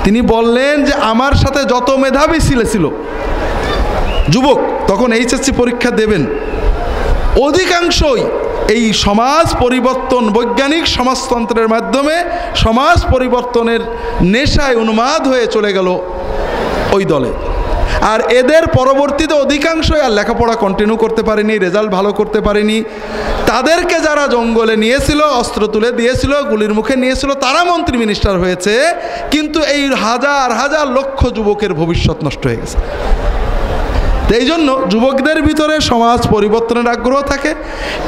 তিনি বললেন যে আমার সাথে যত মেধাবী ছিল যুবক তখন এইচএসসি পরীক্ষা দেবেন, অধিকাংশই এই সমাজ পরিবর্তন, বৈজ্ঞানিক সমাজতন্ত্রের মাধ্যমে সমাজ পরিবর্তনের নেশায় উন্মাদ হয়ে চলে গেল ওই দলে। আর এদের পরবর্তীতে অধিকাংশই আর লেখাপড়া কন্টিনিউ করতে পারেনি, রেজাল্ট ভালো করতে পারেনি। তাদেরকে যারা জঙ্গলে নিয়েছিল, অস্ত্র তুলে দিয়েছিল, গুলির মুখে নিয়েছিল, তারা মন্ত্রী মিনিস্টার হয়েছে, কিন্তু এই হাজার হাজার লক্ষ যুবকের ভবিষ্যৎ নষ্ট হয়ে গেছে। এই জন্য যুবকদের ভিতরে সমাজ পরিবর্তনের আগ্রহ থাকে,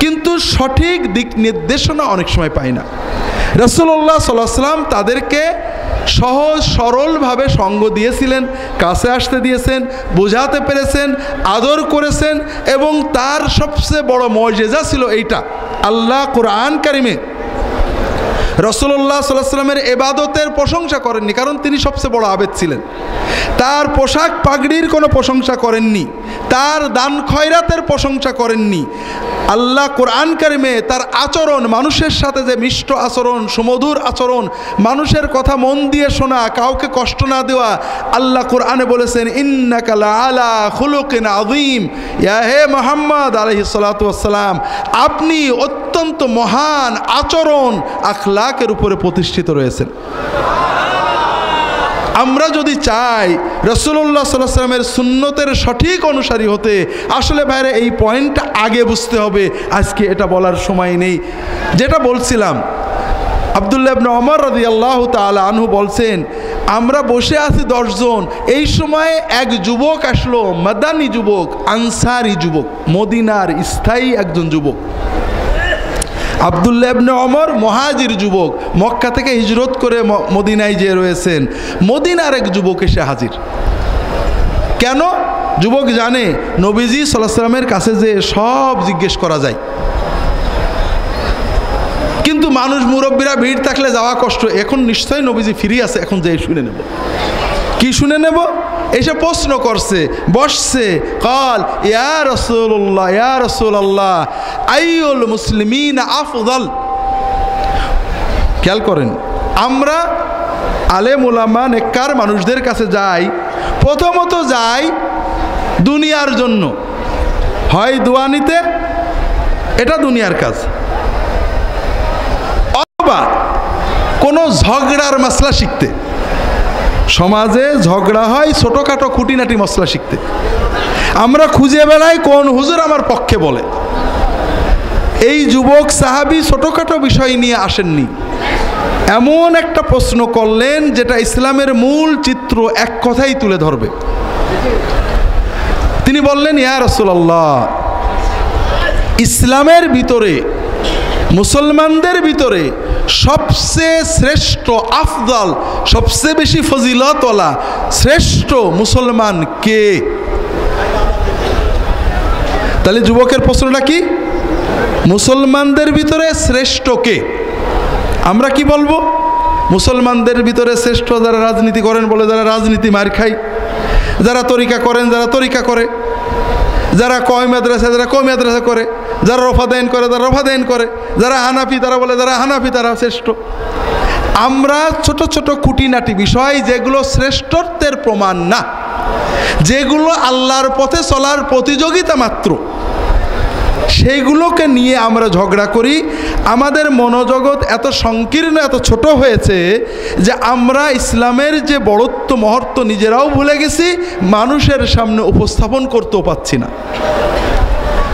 কিন্তু সঠিক দিক নির্দেশনা অনেক সময় পায় না। রাসূলুল্লাহ সাল্লাল্লাহু আলাইহি ওয়াসাল্লাম তাদেরকে সহজ সরলভাবে সঙ্গ দিয়েছিলেন, কাছে আসতে দিয়েছেন, বোঝাতে পেরেছেন, আদর করেছেন। এবং তার সবচেয়ে বড় মুজিজা ছিল এইটা, আল্লাহ কোরআন কারিমে রাসূলুল্লাহ সাল্লাল্লাহু আলাইহি ওয়াসাল্লামের ইবাদতের প্রশংসা করেননি, কারণ তিনি সবচেয়ে বড় আবেদ ছিলেন। তার পোশাক পাগড়ির কোনো প্রশংসা করেননি, তার দান খয়রাতের প্রশংসা করেননি। আল্লাহ কোরআন কারিমে তার আচরণ, মানুষের সাথে যে মিষ্ট আচরণ, সুমধুর আচরণ, মানুষের কথা মন দিয়ে শোনা, কাউকে কষ্ট না দেওয়া, আল্লাহ কোরআনে বলেছেন ইন্নাকা লাআলা খুলুকিন আযীম, ইয়া হে মুহাম্মদ আলাইহিস সালাতু ওয়াস সালাম, আপনি অত্যন্ত মহান আচরণ আখলাকের উপরে প্রতিষ্ঠিত রয়েছেন। আমরা যদি চাই রাসূলুল্লাহ সাল্লাল্লাহু আলাইহি ওয়াসাল্লামের সুন্নতের সঠিক অনুসারী হতে, আসলে বাইরে এই পয়েন্টটা আগে বুঝতে হবে, আজকে এটা বলার সময় নেই। যেটা বলছিলাম, আব্দুল্লাহ ইবনে ওমর রাদিয়াল্লাহু তাআলা আনহু বলছেন, আমরা বসে আছি 10 জন, এই সময় এক যুবক আসলো, মাদানী যুবক, আনসারি যুবক, মদিনার স্থায়ী একজন যুবক। আব্দুল্লাহ ইবনে ওমর মুহাজির যুবক, মক্কা থেকে হিজরত করে মদিনায় যে রয়েছেন, মদিনার এক যুবক এসে হাজির। কেন? যুবক জানে নবীজি সাল্লাল্লাহু আলাইহি ওয়াসাল্লামের কাছে যে সব জিজ্ঞেস করা যায়, কিন্তু মানুষ মুরব্বীরা ভিড় থাকলে যাওয়া কষ্ট। এখন নিশ্চয়ই নবীজি ফ্রি আছে, এখন যে শুনে নেব। কি শুনে নেব? এসে প্রশ্ন করছে, বসছে, কাল ইয়া রাসূলুল্লাহ, ইয়া রাসূলুল্লাহ আইয়ুল মুসলিমিন আফদল। খেয়াল করেন, আমরা আলেম উলামা নেককার মানুষদের কাছে যাই, প্রথমত যাই দুনিয়ার জন্য, হয় দোয়া নিতে, এটা দুনিয়ার কাজ, অথবা কোনো ঝগড়ার মাসলা শিখতে। সমাজে ঝগড়া হয়, ছোটোখাটো খুঁটিনাটি মশলা শিখতে। আমরা খুঁজে বেড়াই কোন হুজুর আমার পক্ষে বলে। এই যুবক সাহাবী ছোটোখাটো বিষয় নিয়ে আসেননি, এমন একটা প্রশ্ন করলেন যেটা ইসলামের মূল চিত্র এক কথাই তুলে ধরবে। তিনি বললেন, ইয়া রাসূলুল্লাহ, ইসলামের ভিতরে, মুসলমানদের ভিতরে সবচেয়ে শ্রেষ্ঠ, আফদল, সবচেয়ে বেশি ফজিলতওয়ালা শ্রেষ্ঠ মুসলমান কে? তাহলে যুবকের প্রশ্নটা কি? মুসলমানদের ভিতরে শ্রেষ্ঠ কে? আমরা কি বলবো? মুসলমানদের ভিতরে শ্রেষ্ঠ যারা রাজনীতি করেন বলে, যারা রাজনীতি মার খায়, যারা তরিকা করেন যারা তরিকা করে, যারা কয় মাদ্রাসা যারা কয় মাদ্রাসা করে, যারা রফাদাইন করে যারা রফাদাইন করে, যারা হানাফি তারা বলে যারা হানাফি তারা শ্রেষ্ঠ। আমরা ছোট ছোট খুঁটিনাটি বিষয় যেগুলো শ্রেষ্ঠত্বের প্রমাণ না, যেগুলো আল্লাহর পথে চলার প্রতিযোগিতা মাত্র, সেইগুলোকে নিয়ে আমরা ঝগড়া করি। আমাদের মনোজগৎ এত সংকীর্ণ, এত ছোট হয়েছে যে আমরা ইসলামের যে বড়ত্ব মহত্ব নিজেরাও ভুলে গেছি, মানুষের সামনে উপস্থাপন করতেও পাচ্ছি না।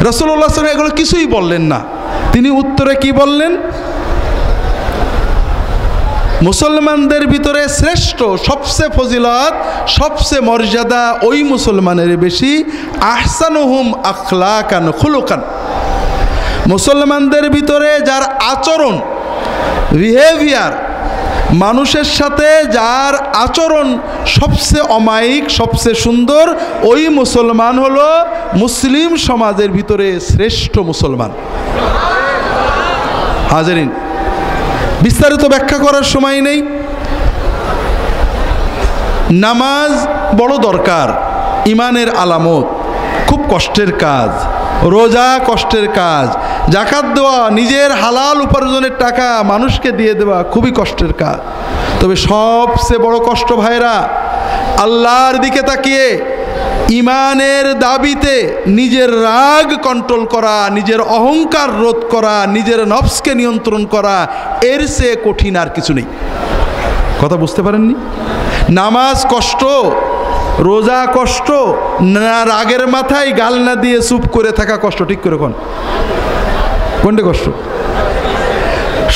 রাসূলুল্লাহ সাল্লাল্লাহু আলাইহি ওয়াসাল্লাম এগুলো কিছুই বললেন না। তিনি উত্তরে কি বললেন? মুসলমানদের ভিতরে শ্রেষ্ঠ, সবচেয়ে ফজিলত, সবচেয়ে মর্যাদা ওই মুসলমানের বেশি, আহসানুহুম আখলাকান খুলুকান। মুসলমানদের ভিতরে যার আচরণ, বিহেভিয়ার, মানুষের সাথে যার আচরণ সবচেয়ে অমায়িক, সবচেয়ে সুন্দর, ওই মুসলমান হলো মুসলিম সমাজের ভিতরে শ্রেষ্ঠ মুসলমান। হাজারিন, বিস্তারিত ব্যাখ্যা করার সময় নেই। নামাজ বড় দরকার, ইমানের আলামত, খুব কষ্টের কাজ। রোজা কষ্টের কাজ, যাকাত দেওয়া, নিজের হালাল উপার্জনের টাকা মানুষকে দিয়ে দেওয়া খুবই কষ্টের কাজ। তবে সবচেয়ে বড় কষ্ট ভাইরা, আল্লাহর দিকে তাকিয়ে ইমানের দাবিতে নিজের রাগ কন্ট্রোল করা, নিজের অহংকার রোধ করা, নিজের নফসকে নিয়ন্ত্রণ করা, এর চেয়ে কঠিন আর কিছু নেই। কথা বুঝতে পারেননি? নামাজ কষ্ট, রোজা কষ্ট, না রাগের মাথায় গাল না দিয়ে চুপ করে থাকা কষ্ট? ঠিক করে কোনটা কষ্ট?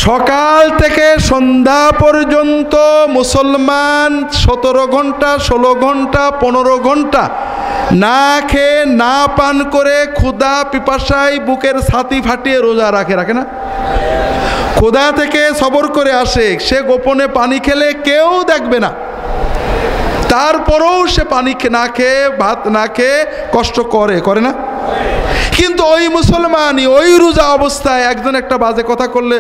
সকাল থেকে সন্ধ্যা পর্যন্ত মুসলমান 17 ঘন্টা 16 ঘন্টা 15 ঘন্টা না খেয়ে না পান করে ক্ষুধা পিপাসায় বুকের ছাতি ফাটিয়ে রোজা রাখে না? ক্ষুধা থেকে সবর করে আসে, সে গোপনে পানি খেলে কেউ দেখবে না, তারপরেও সে পানি না খেয়ে ভাত না খেয়ে কষ্ট করে না? কিন্তু ওই মুসলমানই ওই রোজা অবস্থায় একজন একটা বাজে কথা করলে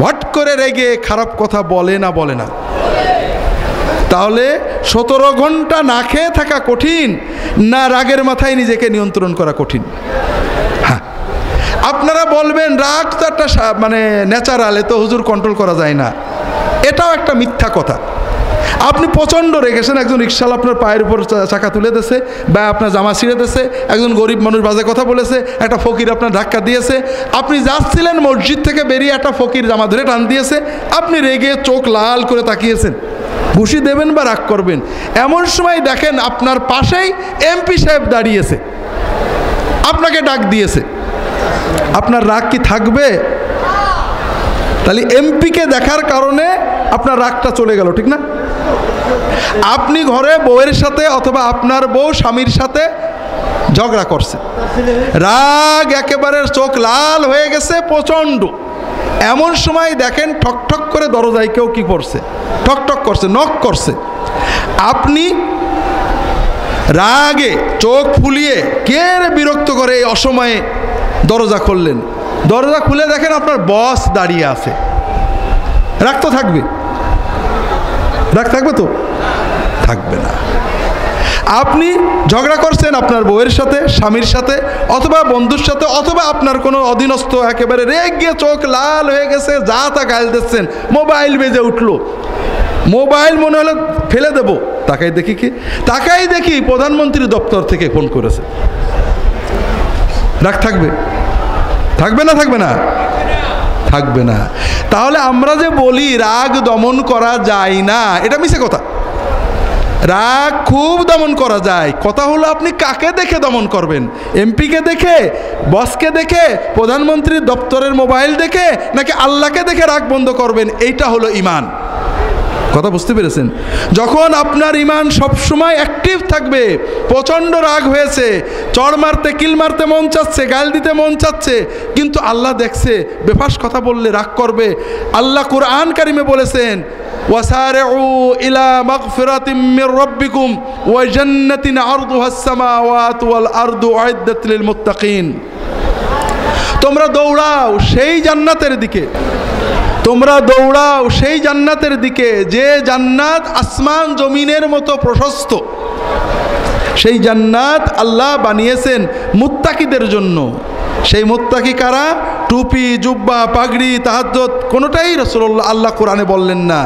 ভট করে রেগে খারাপ কথা বলে না? তাহলে 17 ঘন্টা না খেয়ে থাকা কঠিন, না রাগের মাথায় নিজেকে নিয়ন্ত্রণ করা কঠিন? হ্যাঁ, আপনারা বলবেন রাগ তো একটা মানে ন্যাচারাল, এ তো হুজুর কন্ট্রোল করা যায় না। এটাও একটা মিথ্যা কথা। আপনি প্রচণ্ড রেগেছেন, একজন রিক্সাওয়ালা আপনার পায়ের উপর চাকা তুলে দিয়েছে বা আপনার জামা ছিঁড়ে দিয়েছে, একজন গরিব মানুষ বাজে কথা বলেছে, একটা ফকির আপনার ধাক্কা দিয়েছে, আপনি যাচ্ছিলেন মসজিদ থেকে বেরিয়ে একটা ফকির জামা ধরে টান দিয়েছে, আপনি রেগে চোখ লাল করে তাকিয়েছেন, ঘুষি দেবেন বা রাগ করবেন। এমন সময় দেখেন আপনার পাশেই এমপি সাহেব দাঁড়িয়েছে, আপনাকে ডাক দিয়েছে, আপনার রাগ কি থাকবে? তাহলে এমপিকে দেখার কারণে আপনার রাগটা চলে গেল, ঠিক না? আপনি ঘরে বউয়ের সাথে অথবা আপনার বউ স্বামীর সাথে ঝগড়া করছে, রাগ একেবারে চোখ লাল হয়ে গেছে প্রচণ্ড। এমন সময় দেখেন ঠক ঠক করে দরজায় কেউ কি করছে, ঠক করছে, নক করছে। আপনি রাগে চোখ ফুলিয়ে কে বিরক্ত করে এই অসময়ে দরজা খুললেন, দরজা খুলে দেখেন আপনার বস দাঁড়িয়ে আছে, রাগ তো থাকবে? রাগ থাকবে তো? থাকবে না। আপনি ঝগড়া করছেন আপনার বউয়ের সাথে, স্বামীর সাথে, অথবা বন্ধুর সাথে, অথবা আপনার কোনো অধীনস্থ একেবারে রেগে চোখ লাল হয়ে গেছে, যা তা গাল দিচ্ছেন, মোবাইল বেজে উঠলো, মোবাইল মনে হলো ফেলে দেব, তাকাই দেখি প্রধানমন্ত্রী দপ্তর থেকে ফোন করেছে। রাগ থাকবে? থাকবে না? থাকবে না। তাহলে আমরা যে বলি রাগ দমন করা যায় না, এটা মিছে কথা। রাগ খুব দমন করা যায়। কথা হলো আপনি কাকে দেখে দমন করবেন? এমপিকে দেখে, বসকে দেখে, প্রধানমন্ত্রীর দপ্তরের মোবাইল দেখে, নাকি আল্লাহকে দেখে রাগ বন্ধ করবেন? এইটা হলো ঈমান। কথা বুঝতে পেরেছেন? যখন আপনার ঈমান সবসময় অ্যাক্টিভ থাকবে, প্রচণ্ড রাগ হয়েছে, চড় মারতে কিল মারতে মন চাচ্ছে, গাল দিতে মন চাচ্ছে, কিন্তু আল্লাহ দেখছে, বেফাস কথা বললে রাগ করবে। আল্লাহ কুরআন কারিমে বলেছেন, ওয়াসারিউ ইলা মাগফিরাতিম মির রাব্বিকুম ওয়া জান্নাতিন আরদুহাস সামাওয়াতু ওয়াল আরদু উইদ্দাত লিল মুত্তাকিন। তোমরা দৌড়াও সেই জান্নাতের দিকে, তোমরা দৌড়াও সেই জান্নাতের দিকে যে জান্নাত আসমান জমিনের মতো প্রশস্ত। সেই জান্নাত আল্লাহ বানিয়েছেন মুত্তাকিদের জন্য। সেই মুত্তাকি কারা? টুপি, জুব্বা, পাগড়ি, তাহাজ্জুদ কোনোটাই রাসূলুল্লাহ আল্লাহ কোরআনে বললেন না।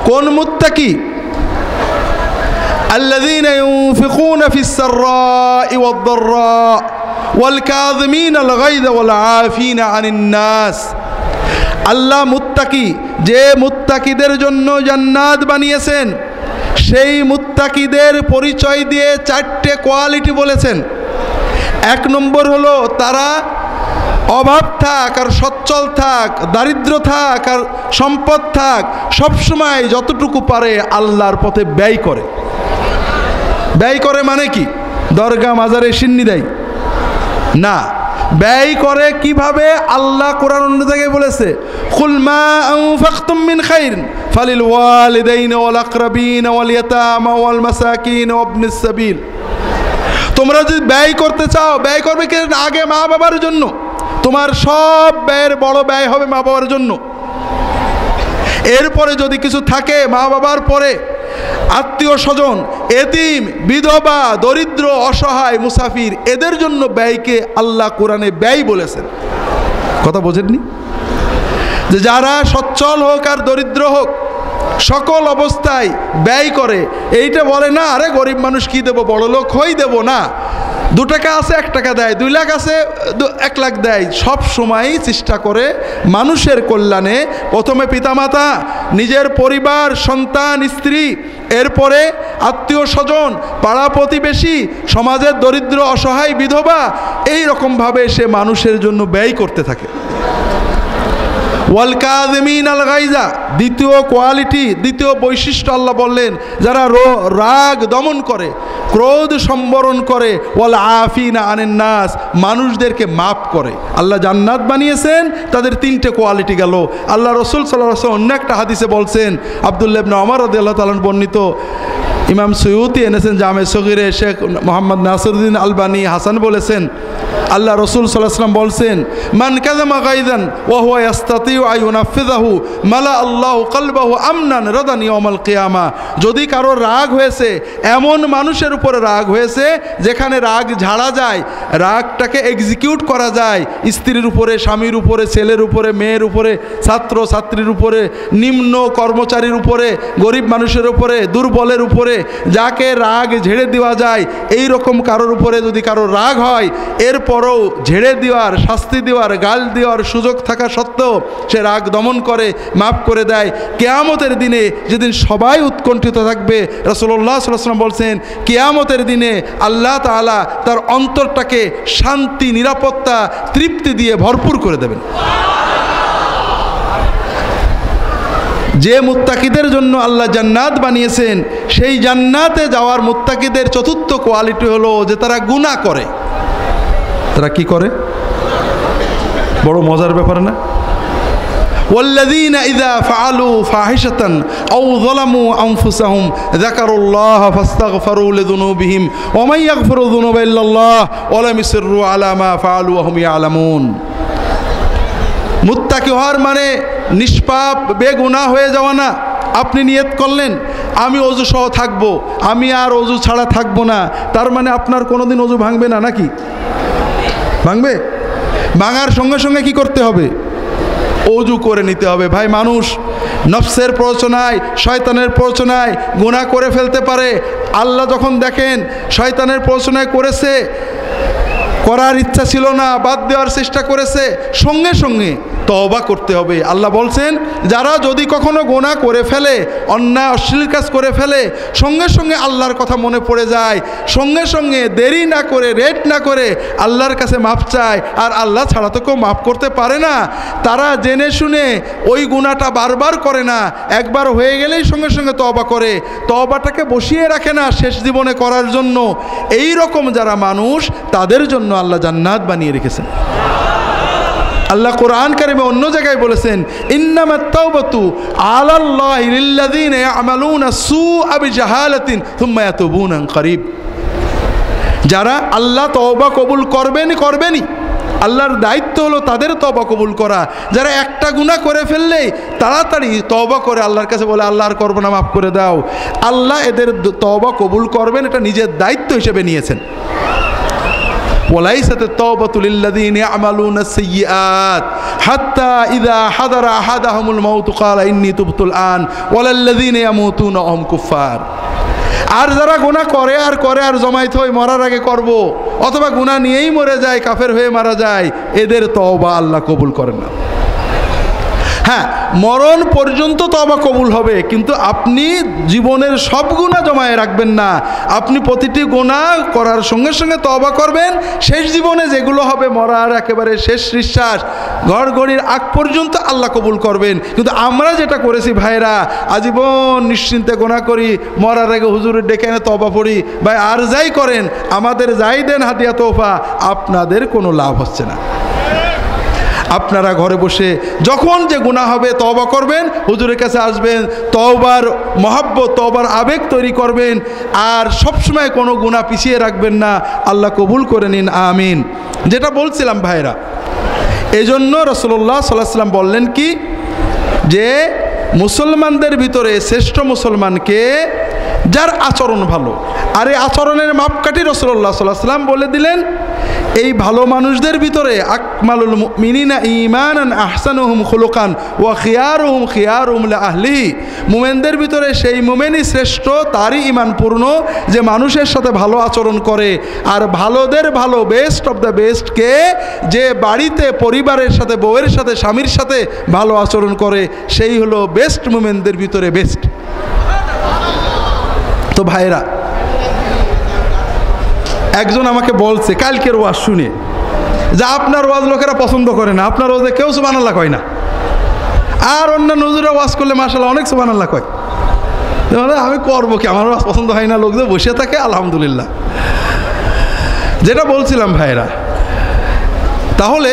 কোন মুত্তাকি? আল্লাযীনা ইউনফিকুনা ফিস সাররা'i ওয়াদ দাররা' ওয়াল কাযিমিনাল গায়যা ওয়াল আফিনা আনিন নাস। আল্লাহ মুত্তাকি, যে মুত্তাকিদের জন্য জান্নাত বানিয়েছেন, সেই মুত্তাকিদের পরিচয় দিয়ে 4টে কোয়ালিটি বলেছেন। 1 নম্বর হলো তারা অভাব থাক আর সচ্ছল থাক, দারিদ্র থাক আর সম্পদ থাক, সবসময় যতটুকু পারে আল্লাহর পথে ব্যয় করে। ব্যয় করে মানে কি? দরগা মাজারে সিন্নি দেয় না, ব্যয় করে কিভাবে? আল্লাহ কোরআন অন্য জায়গায় বলেছে, কুল মা আনফাকতুম মিন খাইরিন ফালিল ওয়ালিদাইনি ওয়াল আকরাবিন ওয়াল ইয়াতামা ওয়াল মাসাকিন ওয়া ইবনিস সাবিল। তোমরা যদি ব্যয় করতে চাও, ব্যয় করবে কি? আগে মা বাবার জন্য। তোমার সব ব্যয়ের বড় ব্যয় হবে মা বাবার জন্য। এরপরে যদি কিছু থাকে, মা বাবার পরে আত্মীয় স্বজন, এতিম, বিধবা, দরিদ্র, অসহায়, মুসাফির, এদের জন্য ব্যয়কে আল্লাহ কোরআনে ব্যয় বলেছেন। কথা বোঝেননি? যে যারা সচ্ছল হোক আর দরিদ্র হোক, সকল অবস্থায় ব্যয় করে। এইটা বলে না আরে গরিব মানুষ কি দেব, বড় লোক হই দেব না। 2 টাকা আছে 1 টাকা দেয়, 2 লাখ আছে 1 লাখ দেয়। সব সময় চেষ্টা করে মানুষের কল্যাণে, প্রথমে পিতামাতা, নিজের পরিবার, সন্তান, স্ত্রী, এরপরে আত্মীয় স্বজন, পাড়া প্রতিবেশী, সমাজের দরিদ্র অসহায় বিধবা, এই রকমভাবে সে মানুষের জন্য ব্যয় করতে থাকে। ওয়াল কাযিমিন আল গাইজা, দ্বিতীয় কোয়ালিটি, দ্বিতীয় বৈশিষ্ট্য আল্লাহ বললেন, যারা রাগ দমন করে, ক্রোধ সম্বরণ করে, ওয়াল আফিনা আনিন নাস, মানুষদেরকে মাফ করে। আল্লাহ জান্নাত বানিয়েছেন, তাদের 3টে কোয়ালিটি গেল। আল্লাহ রসুল সাল্লাল্লাহু আলাইহি ওয়াসাল্লাম অন্য একটা হাদিসে বলছেন, আব্দুল্লাহ ইবনে ওমর রাদিয়াল্লাহু তাআলা বর্ণিত, ইমাম সুয়ুতি এনেছেন জামে সগীরে, শেখ মোহাম্মদ নাসিরউদ্দিন আলবানী হাসান বলেছেন, আল্লাহ রসুল সাল্লাল্লাহু আলাইহি ওয়াসাল্লাম বলছেন, মান কাযামা গায়যান ওয়া হুয়া ইস্তাতিউ আন ইউনাফিযাহু মালা আল্লাহু কলবাহু আমনান রাদান ইয়াউমাল কিয়ামা। যদি কারো রাগ হয়েছে, এমন মানুষের উপরে রাগ হয়েছে যেখানে রাগ ঝাড়া যায়, রাগটাকে এক্সিকিউট করা যায়, স্ত্রীর উপরে, স্বামীর উপরে, ছেলের উপরে, মেয়ের উপরে, ছাত্র ছাত্রীর উপরে, নিম্ন কর্মচারীর উপরে, গরিব মানুষের উপরে, দুর্বলের উপরে, যাকে রাগ ঝেড়ে দেওয়া যায়, এই রকম কারোর উপরে যদি কারো রাগ হয়, এরপরও ঝেড়ে দেওয়ার, শাস্তি দেওয়ার, গাল দেওয়ার সুযোগ থাকা সত্ত্বেও সে রাগ দমন করে, মাফ করে দেয়, কিয়ামতের দিনে যেদিন সবাই উৎকণ্ঠিত থাকবে, রাসূলুল্লাহ সাল্লাল্লাহু আলাইহি ওয়াসাল্লাম বলছেন, কিয়ামতের দিনে আল্লাহ তাআলা তার অন্তরটাকে শান্তি, নিরাপত্তা, তৃপ্তি দিয়ে ভরপুর করে দেবেন। যে মুত্তাকিদের জন্য আল্লাহ জান্নাত বানিয়েছেন, সেই জান্নাতে যাওয়ার মুত্তাকিদের 4র্থ কোয়ালিটি হলো যে তারা গুনাহ করে। তারা কি করে? বড় মজার ব্যাপার না? والذين إذا فعلوا فاحشة أو ظلموا أنفسهم ذكروا الله فاستغفروا لذنوبهم ومن يغفر الذنوب إلا الله ولم يصروا على ما فعلوا وهم يعلمون। মুত্তাকি হওয়ার মানে নিষ্পাপ, বেগুনাহ হয়ে যাওয়া না। আপনি নিয়ত করলেন আমি অজু সহ থাকবো, আমি আর অজু ছাড়া থাকবো না, তার মানে আপনার কোনোদিন অজু ভাঙবে না নাকি? ভাঙবে? ভাঙার সঙ্গে সঙ্গে কি করতে হবে? অজু করে নিতে হবে। ভাই, মানুষ নফসের প্ররোচনায়, শয়তানের প্ররোচনায় গুনাহ করে ফেলতে পারে। আল্লাহ যখন দেখেন শয়তানের প্ররোচনায় করেছে, করার ইচ্ছা ছিল না, বাদ দেওয়ার চেষ্টা করেছে, সঙ্গে সঙ্গে তওবা করতে হবে। আল্লাহ বলছেন, যারা যদি কখনো গুনাহ করে ফেলে, অন্যায় অশ্লীল কাজ করে ফেলে, সঙ্গে সঙ্গে আল্লাহর কথা মনে পড়ে যায়, সঙ্গে সঙ্গে দেরি না করে, রেট না করে আল্লাহর কাছে মাপ চায়, আর আল্লাহ ছাড়া তো কেউ মাফ করতে পারে না, তারা জেনে শুনে ওই গুনাহটা বারবার করে না, একবার হয়ে গেলেই সঙ্গে সঙ্গে তওবা করে, তওবাটাকে বসিয়ে রাখে না শেষ জীবনে করার জন্য। এই রকম যারা মানুষ, তাদের জন্য আল্লাহ জান্নাত বানিয়ে রেখেছেন। আল্লাহ কোরআন কারিমে অন্য জায়গায় বলেছেন, ইন্নামাত তাওবাতু আলাল্লাহি লিল্লাযিনা ইয়ামালুনা সুআ বিজাহালাতিন সুম্মা ইয়াতুবুনা করিব। যারা আল্লাহ তওবা কবুল করবেনই, আল্লাহর দায়িত্ব হলো তাদের তওবা কবুল করা। যারা একটা গুনাহ করে ফেললেই তাড়াতাড়ি তওবা করে আল্লাহর কাছে বলে, আল্লাহ আর করবো না, মাফ করে দাও, আল্লাহ এদের তওবা কবুল করবেন, এটা নিজের দায়িত্ব হিসেবে নিয়েছেন। وليست التوبة للذين يعملون السيئات حتى إذا حضر أحدهم الموت قال إني تبت الآن ولا الذين يموتون وهم كفار। আর যারা গুনাহ করে আর জমায়েত হয়ে মরার আগে করব, অথবা গুনাহ নিয়েই মরে যায়, কাফের হয়ে মারা যায়, এদের তওবা আল্লাহ কবুল করেন না। হ্যাঁ, মরণ পর্যন্ত তওবা কবুল হবে, কিন্তু আপনি জীবনের সব গুনাহ জমায়ে রাখবেন না। আপনি প্রতিটি গুনাহ করার সঙ্গে সঙ্গে তওবা করবেন, শেষ জীবনে যেগুলো হবে, মরার একেবারে শেষ নিঃশ্বাস, ঘড়ঘড়ির আগ পর্যন্ত আল্লাহ কবুল করবেন। কিন্তু আমরা যেটা করেছি ভাইরা, আজীবন নিশ্চিন্তে গুনাহ করি, মরার আগে হুজুরের ডেকে এনে তওবা পড়ি। ভাই, আর যাই করেন, আমাদের যাই দেন হাদিয়া তোহফা, আপনাদের কোনো লাভ হচ্ছে না। আপনারা ঘরে বসে যখন যে গুনাহ হবে তওবা করবেন, হুজুরের কাছে আসবেন, তওবার মহব্বত, তওবার আবেগ তৈরি করবেন, আর সবসময় কোনো গুনাহ পিছিয়ে রাখবেন না। আল্লাহ কবুল করে নিন, আমিন। যেটা বলছিলাম ভাইরা, এজন্য রাসূলুল্লাহ সাল্লাল্লাহু আলাইহি ওয়াসাল্লাম বললেন কি, যে মুসলমানদের ভিতরে শ্রেষ্ঠ মুসলমানকে যার আচরণ ভালো। আর এই আচরণের মাপকাঠি রাসূলুল্লাহ সাল্লাল্লাহু আলাইহি ওয়াসাল্লাম বলে দিলেন, এই ভালো মানুষদের ভিতরে আকমালুল মুমিনিনা ঈমানান আহসানুহুম খুলুকান ওয়া খিয়ারুহুম খিয়ারুহুম লিআহলিহি, মুমিনদের ভিতরে সেই মুমিনই শ্রেষ্ঠ, তারই ঈমান পূর্ণ যে মানুষের সাথে ভালো আচরণ করে। আর ভালোদের ভালো, বেস্ট অফ দ্য বেস্ট কে? যে বাড়িতে পরিবারের সাথে, বউয়ের সাথে, স্বামীর সাথে ভালো আচরণ করে, সেই হলো বেস্ট মুমিনদের ভিতরে বেস্ট। তো ভাইরা, একজন আমাকে বলছে কালকের ওয়াজ শুনে যে আপনার ওয়াজ লোকেরা পছন্দ করে না, আপনার ওয়াজে কেউ সুবহানাল্লাহ কয় না, আর অন্যান্য হুজুরা ওয়াজ করলে মাশাআল্লাহ অনেক সুবহানাল্লাহ কয়। আমি করবো কি, আমার ওয়াজ পছন্দ হয় না, লোকদের বসে থাকে আলহামদুলিল্লাহ। যেটা বলছিলাম ভাইরা, তাহলে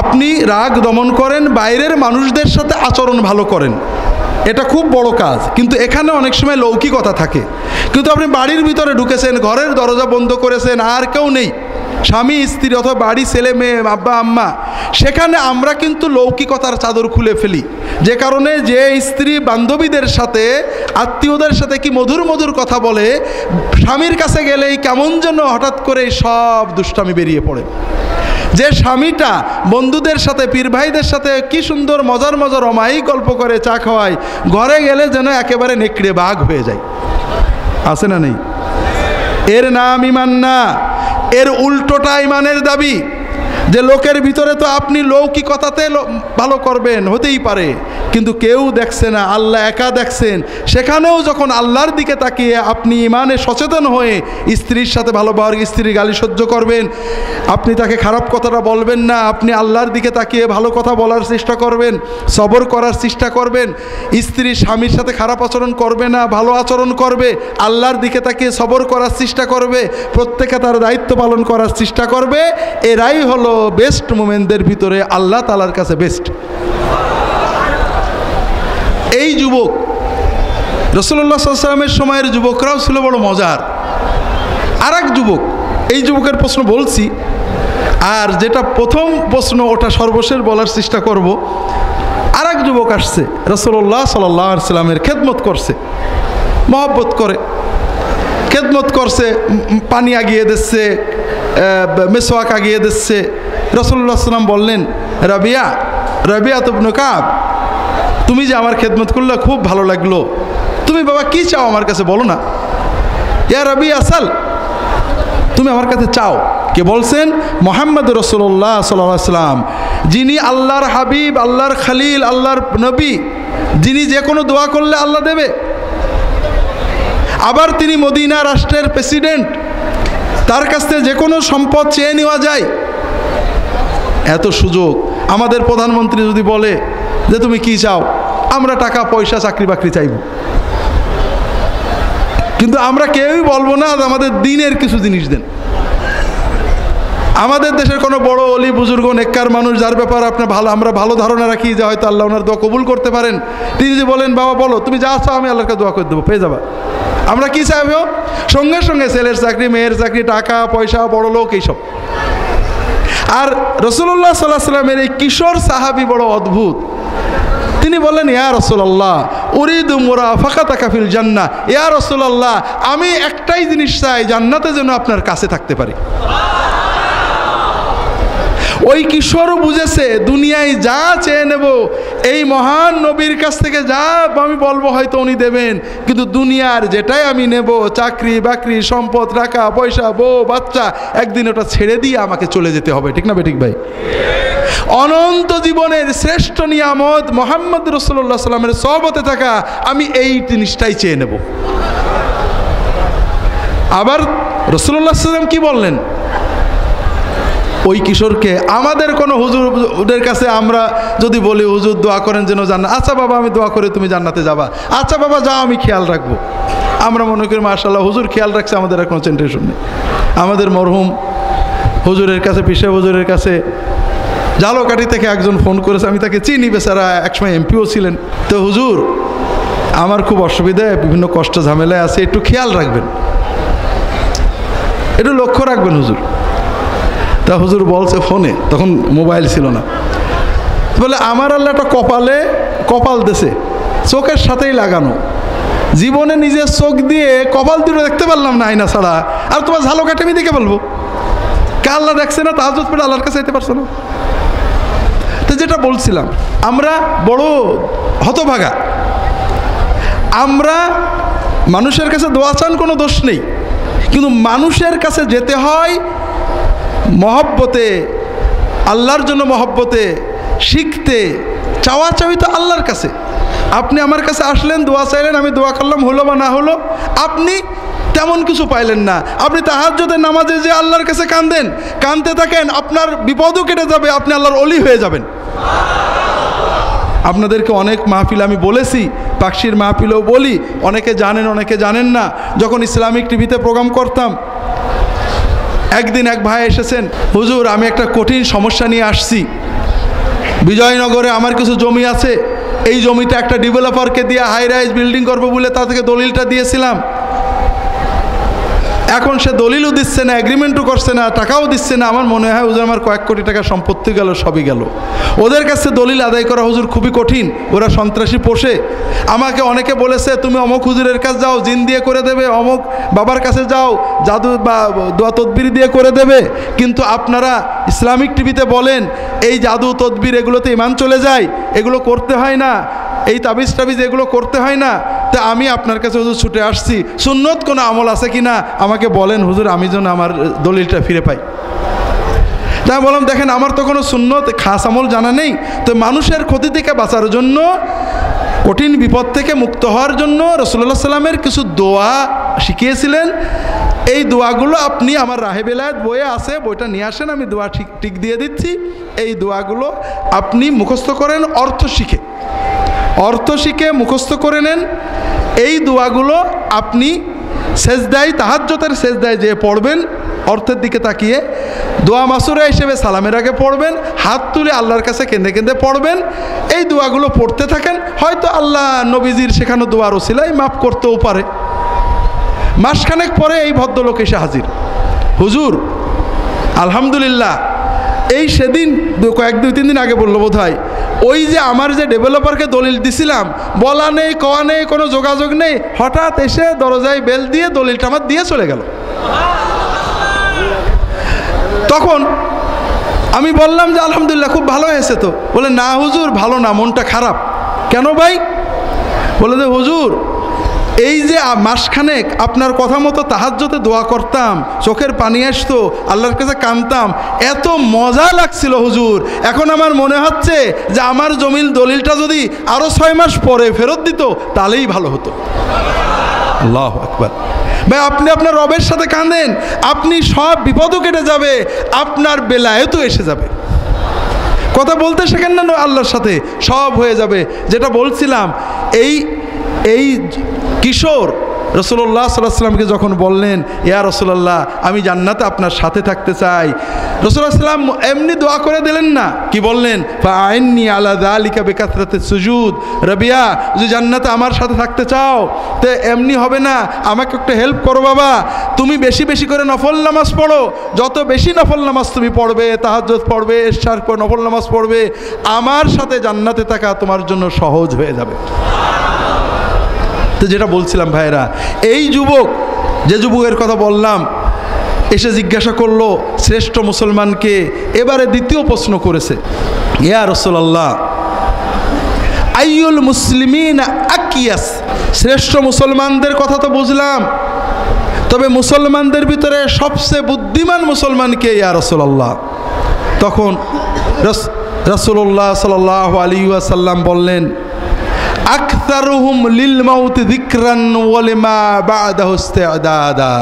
আপনি রাগ দমন করেন, বাইরের মানুষদের সাথে আচরণ ভালো করেন, এটা খুব বড় কাজ। কিন্তু এখানে অনেক সময় লৌকিকতা থাকে। কিন্তু আপনি বাড়ির ভিতরে ঢুকেছেন, ঘরের দরজা বন্ধ করেছেন, আর কেউ নেই, স্বামী স্ত্রী অথবা বাড়ি ছেলে মেয়ে, আব্বা আম্মা, সেখানে আমরা কিন্তু লৌকিকতার চাদর খুলে ফেলি। যে কারণে যে স্ত্রী বান্ধবীদের সাথে, আত্মীয়দের সাথে কি মধুর মধুর কথা বলে, স্বামীর কাছে গেলেই কেমন যেন হঠাৎ করে সব দুষ্টামি বেরিয়ে পড়ে। যে স্বামীটা বন্ধুদের সাথে, পীর ভাইদের সাথে কি সুন্দর মজার মজার অমায়িক গল্প করে চা খাওয়ায়, ঘরে গেলে যেন একেবারে নেকড়ে বাঘ হয়ে যায়। আছে না নেই? এর নাম ঈমান না, এর উল্টোটা ঈমানের দাবি। যে লোকের ভিতরে তো আপনি লৌকিকতাতে ভালো করবেন, হতেই পারে, কিন্তু কেউ দেখছে না, আল্লাহ একা দেখছেন। সেখানেও যখন আল্লাহর দিকে তাকিয়ে আপনি ঈমানে সচেতন হয়ে স্ত্রীর সাথে ভালো ব্যবহার, স্ত্রীর গালি সহ্য করবেন, আপনি তাকে খারাপ কথাটা বলবেন না, আপনি আল্লাহর দিকে তাকিয়ে ভালো কথা বলার চেষ্টা করবেন, সবর করার চেষ্টা করবেন, স্ত্রী স্বামীর সাথে খারাপ আচরণ করবে না, ভালো আচরণ করবে, আল্লাহর দিকে তাকিয়ে সবর করার চেষ্টা করবে, প্রত্যেকে তার দায়িত্ব পালন করার চেষ্টা করবে, এরাই হলো বেস্ট মুমিনদের ভিতরে আল্লাহ তাআলার কাছে বেস্ট। এই যুবক, রাসূলুল্লাহ সাল্লাল্লাহু আলাইহি ওয়াসাল্লামের সময়ের যুবকরাও ছিল বড় মজার। আর এক যুবক, এই যুবকের প্রশ্ন বলছি, আর যেটা প্রথম প্রশ্ন ওটা সর্বশেষ বলার চেষ্টা করব। আর এক যুবক আসছে, রাসূলুল্লাহ সাল্লাল্লাহু আলাইহি ওয়াসাল্লামের খেদমত করছে, মহব্বত করে খেদমত করছে, পানি আগিয়ে দিচ্ছে, মেসওয়াক আগিয়ে দিচ্ছে। রাসূলুল্লাহ সাল্লাম বললেন, রাবিয়া ইবনে কাব, তুমি যে আমার খেদমত করলে খুব ভালো লাগলো, তুমি বাবা কি চাও আমার কাছে বলো না। ইয়া রাবিয়া সাল, তুমি আমার কাছে চাও। কে বলছেন? মুহাম্মদ রাসূলুল্লাহ সাল্লাল্লাহু আলাইহি ওয়াসাল্লাম, যিনি আল্লাহর হাবিব, আল্লাহর খলিল, আল্লাহর নবী, যিনি যে কোনো দোয়া করলে আল্লাহ দেবে। আবার তিনি মদিনা রাষ্ট্রের প্রেসিডেন্ট, তার কাছ থেকে যে কোনো সম্পদ চেয়ে নেওয়া যায়। এত সুযোগ। আমাদের প্রধানমন্ত্রী যদি বলে যে তুমি কি চাও, আমরা টাকা পয়সা চাকরি বাকরি চাইব, কিন্তু আমরা কেউই বলবো না আমাদের দিনের কিছু জিনিস দেন। আমাদের দেশের কোনো বড় অলি বুজুর্গ নেককার মানুষ, যার ব্যাপারে আপনার আমরা ভালো ধারণা রাখি যে হয়তো আল্লাহ ওনার দোয়া কবুল করতে পারেন, তিনি যদি বলেন বাবা বলো তুমি যা চাও আমি আল্লাহকে দোয়া করে দেবো, পেয়ে যাবা, আমরা কি চাইবো? সঙ্গে সঙ্গে ছেলের চাকরি, মেয়ের চাকরি, টাকা পয়সা, বড় লোক, এইসব। আর রাসূলুল্লাহ সাল্লাল্লাহু আলাইহি ওয়াসাল্লামের এই কিশোর সাহাবী বড় অদ্ভুত। তিনি বললেন, ইয়া রাসূলুল্লাহ উরিদু মুরাফাকাতাকা ফিল জান্নাহ, ইয়া রাসূলুল্লাহ আমি একটাই জিনিস চাই, জান্নাতে যেন আপনার কাছে থাকতে পারি। ওই কিশোরও বুঝেছে দুনিয়ায় যা চেয়ে নেব এই মহান নবীর কাছ থেকে যা আমি বলবো হয়তো উনি দেবেন, কিন্তু দুনিয়ার যেটাই আমি নেব, চাকরি বাকরি, সম্পদ, টাকা পয়সা, বউ বাচ্চা, একদিন ওটা ছেড়ে দিয়ে আমাকে চলে যেতে হবে। ঠিক না বেঠিক ভাই? অনন্ত জীবনের শ্রেষ্ঠ নিয়ামত মুহাম্মদ রাসূলুল্লাহ সাল্লামের সহবতে থাকা, আমি এই জিনিসটাই চেয়ে নেব। আবার রাসূলুল্লাহ সাল্লাম কি বললেন ওই কিশোরকে? আমাদের কোনো হুজুরের কাছে আমরা যদি বলি হুজুর দোয়া করেন যেন জান্নাত, আচ্ছা বাবা আমি দোয়া করে তুমি জান্নাতে যাবা, আচ্ছা বাবা যাও আমি খেয়াল রাখবো, আমরা মনে করি মাশাআল্লাহ হুজুর খেয়াল রাখছে, আমাদের আর কোনো টেনশন নেই। আমাদের মরহুম হুজুরের কাছে, পিসা হুজুরের কাছে ঝালকাঠি থেকে একজন ফোন করেছে, আমি তাকে চিনি, বেচারা একসময় এমপিও ছিলেন। তো হুজুর আমার খুব অসুবিধা, বিভিন্ন কষ্ট ঝামেলায় আছে, একটু খেয়াল রাখবেন, একটু লক্ষ্য রাখবেন হুজুর। তা হুজুর বলছে ফোনে, তখন মোবাইল ছিল না, বলে আমার আল্লাহটা কপালে কপাল দেশে চোখের সাথেই লাগানো, জীবনে নিজের চোখ দিয়ে কপাল দুটো দেখতে পারলাম না আয়না ছাড়া, আর তোমার ঝালো কাটে আমি দেখে বলবো কে আল্লাহ দেখছে না, তাহাজ্জুদ পড়ে আল্লাহর কাছে যেতে পারছো না। তো যেটা বলছিলাম, আমরা বড় হতভাগা। আমরা মানুষের কাছে দোয়া চান, কোনো দোষ নেই, কিন্তু মানুষের কাছে যেতে হয় মহব্বতে, আল্লাহর জন্য মহব্বতে, শিখতে। চাওয়া চাওয়ি তো আল্লাহর কাছে। আপনি আমার কাছে আসলেন, দোয়া চাইলেন, আমি দোয়া করলাম, হলো বা না হলো, আপনি তেমন কিছু পাইলেন না। আপনি তাহাজ্জুদের নামাজে যে আল্লাহর কাছে কাঁদেন, কাঁদতে থাকেন, আপনার বিপদও কেটে যাবে, আপনি আল্লাহর ওলি হয়ে যাবেন। আপনাদেরকে অনেক মাহফিল আমি বলেছি, পাকশির মাহফিলেও বলি, অনেকে জানেন অনেকে জানেন না। যখন ইসলামিক টিভিতে প্রোগ্রাম করতাম, একদিন এক ভাই এসেছেন, হুজুর আমি একটা কঠিন সমস্যা নিয়ে আসছি, বিজয়নগরে আমার কিছু জমি আছে, এই জমিটা একটা ডেভেলপারকে দিয়ে হাই রাইজ বিল্ডিং করবো বলে তা থেকে দলিলটা দিয়েছিলাম, এখন সে দলিলও দিচ্ছে না, এগ্রিমেন্টও করছে না, টাকাও দিচ্ছে না। আমার মনে হয় হুজুর আমার কয়েক কোটি টাকা সম্পত্তি গেল, সবই গেল। ওদের কাছে দলিল আদায় করা হুজুর খুবই কঠিন, ওরা সন্ত্রাসী পোষে। আমাকে অনেকে বলেছে তুমি অমুক হুজুরের কাছে যাও, জিন দিয়ে করে দেবে, অমুক বাবার কাছে যাও, জাদু বা দোয়া তদবির দিয়ে করে দেবে। কিন্তু আপনারা ইসলামিক টিভিতে বলেন এই জাদু তদবির এগুলোতে ইমান চলে যায়, এগুলো করতে হয় না, এই তাবিজ টাবিজ এগুলো করতে হয় না। তা আমি আপনার কাছে হুজুর ছুটে আসছি, সুন্নত কোনো আমল আছে কি না আমাকে বলেন হুজুর, আমি যেন আমার দলিলটা ফিরে পাই। তাই বললাম দেখেন আমার তো কোনো সুন্নত খাস আমল জানা নেই, তো মানুষের ক্ষতি থেকে বাঁচার জন্য, কঠিন বিপদ থেকে মুক্ত হওয়ার জন্য রাসূলুল্লাহ সাল্লামের কিছু দোয়া শিখিয়েছিলেন। এই দোয়াগুলো আপনি আমার রাহে বেলায়েত বইয়ে আছে, বইটা নিয়ে আসেন, আমি দোয়া ঠিক দিয়ে দিচ্ছি। এই দোয়াগুলো আপনি মুখস্থ করেন, অর্থ শিখে মুখস্থ করে নেন। এই দোয়াগুলো আপনি সেজদায়, তাহাজ্জুদের সেজদায় যেয়ে পড়বেন, অর্থের দিকে তাকিয়ে দোয়া মাসুরা হিসেবে সালামের আগে পড়বেন, হাত তুলে আল্লাহর কাছে কেঁদে কেঁদে পড়বেন। এই দোয়াগুলো পড়তে থাকেন, হয়তো আল্লাহ নবীজির শেখানো দোয়ার ওসিলায় মাফ করতেও পারে। মাসখানেক পরে এই ভদ্রলোক এসে হাজির, হুজুর আলহামদুলিল্লাহ, এই সেদিন দুই তিন দিন আগে বললো বোধ হয়, ওই যে আমার যে ডেভেলপারকে দলিল দিছিলাম, বলা নেই কওয়া নেই, কোনো যোগাযোগ নেই, হঠাৎ এসে দরজায় বেল দিয়ে দলিলটা আমার দিয়ে চলে গেল। তখন আমি বললাম যে আলহামদুলিল্লাহ খুব ভালো হয়েছে তো। বলে না হুজুর ভালো না, মনটা খারাপ। কেন ভাই? বলে যে হুজুর এই যে মাসখানেক আপনার কথা মতো তাহাজ্জুদে দোয়া করতাম, চোখের পানি আসতো, আল্লাহর কাছে কাঁদতাম, এত মজা লাগছিল হুজুর, এখন আমার মনে হচ্ছে যে আমার জমির দলিলটা যদি আরও 6 মাস পরে ফেরত দিত তাহলেই ভালো হতো। আল্লাহু আকবার। ভাই আপনি আপনার রবের সাথে কাঁদেন, আপনি সব বিপদও কেটে যাবে, আপনার বেলায়েতও এসে যাবে। কথা বলতে শেখেন না আল্লাহর সাথে, সব হয়ে যাবে। যেটা বলছিলাম, এই কিশোর রাসূলুল্লাহ সাল্লাল্লাহু আলাইহি ওয়াসাল্লামকে যখন বললেন ইয়া রাসূলুল্লাহ আমি জান্নাতে আপনার সাথে থাকতে চাই, রাসূলুল্লাহ সাল্লাম এমনি দোয়া করে দিলেন না, কি বললেন? ফাআইন্নি আলা যালিকা বিকাসরাতিস সুজুদ। রাবিয়া যদি জান্নাতে আমার সাথে থাকতে চাও তো এমনি হবে না, আমাকে একটু হেল্প করো বাবা, তুমি বেশি বেশি করে নফল নামাজ পড়ো, যত বেশি নফল নামাজ তুমি পড়বে, তাহাজ্জুদ পড়বে, ইশরাক পড়বে, নফল নামাজ পড়বে, আমার সাথে জান্নাতে থাকা তোমার জন্য সহজ হয়ে যাবে। তো যেটা বলছিলাম ভাইরা, এই যুবক, যে যুবকের কথা বললাম, এসে জিজ্ঞাসা করলো শ্রেষ্ঠ মুসলমানকে, এবারে দ্বিতীয় প্রশ্ন করেছে, ইয়া রাসূলুল্লাহ আইয়ুল মুসলিমিন আকিয়াস। শ্রেষ্ঠ মুসলমানদের কথা তো বুঝলাম, তবে মুসলমানদের ভিতরে সবচেয়ে বুদ্ধিমান মুসলমানকে ইয়া রাসূলুল্লাহ? তখন রাসূলুল্লাহ সাল্লাল্লাহু আলাইহি ওয়াসাল্লাম বললেন আকসারুহুম লিল মাউত যিকরান ওয়া লিমা বা'দাহু ইস্তি'দাদা।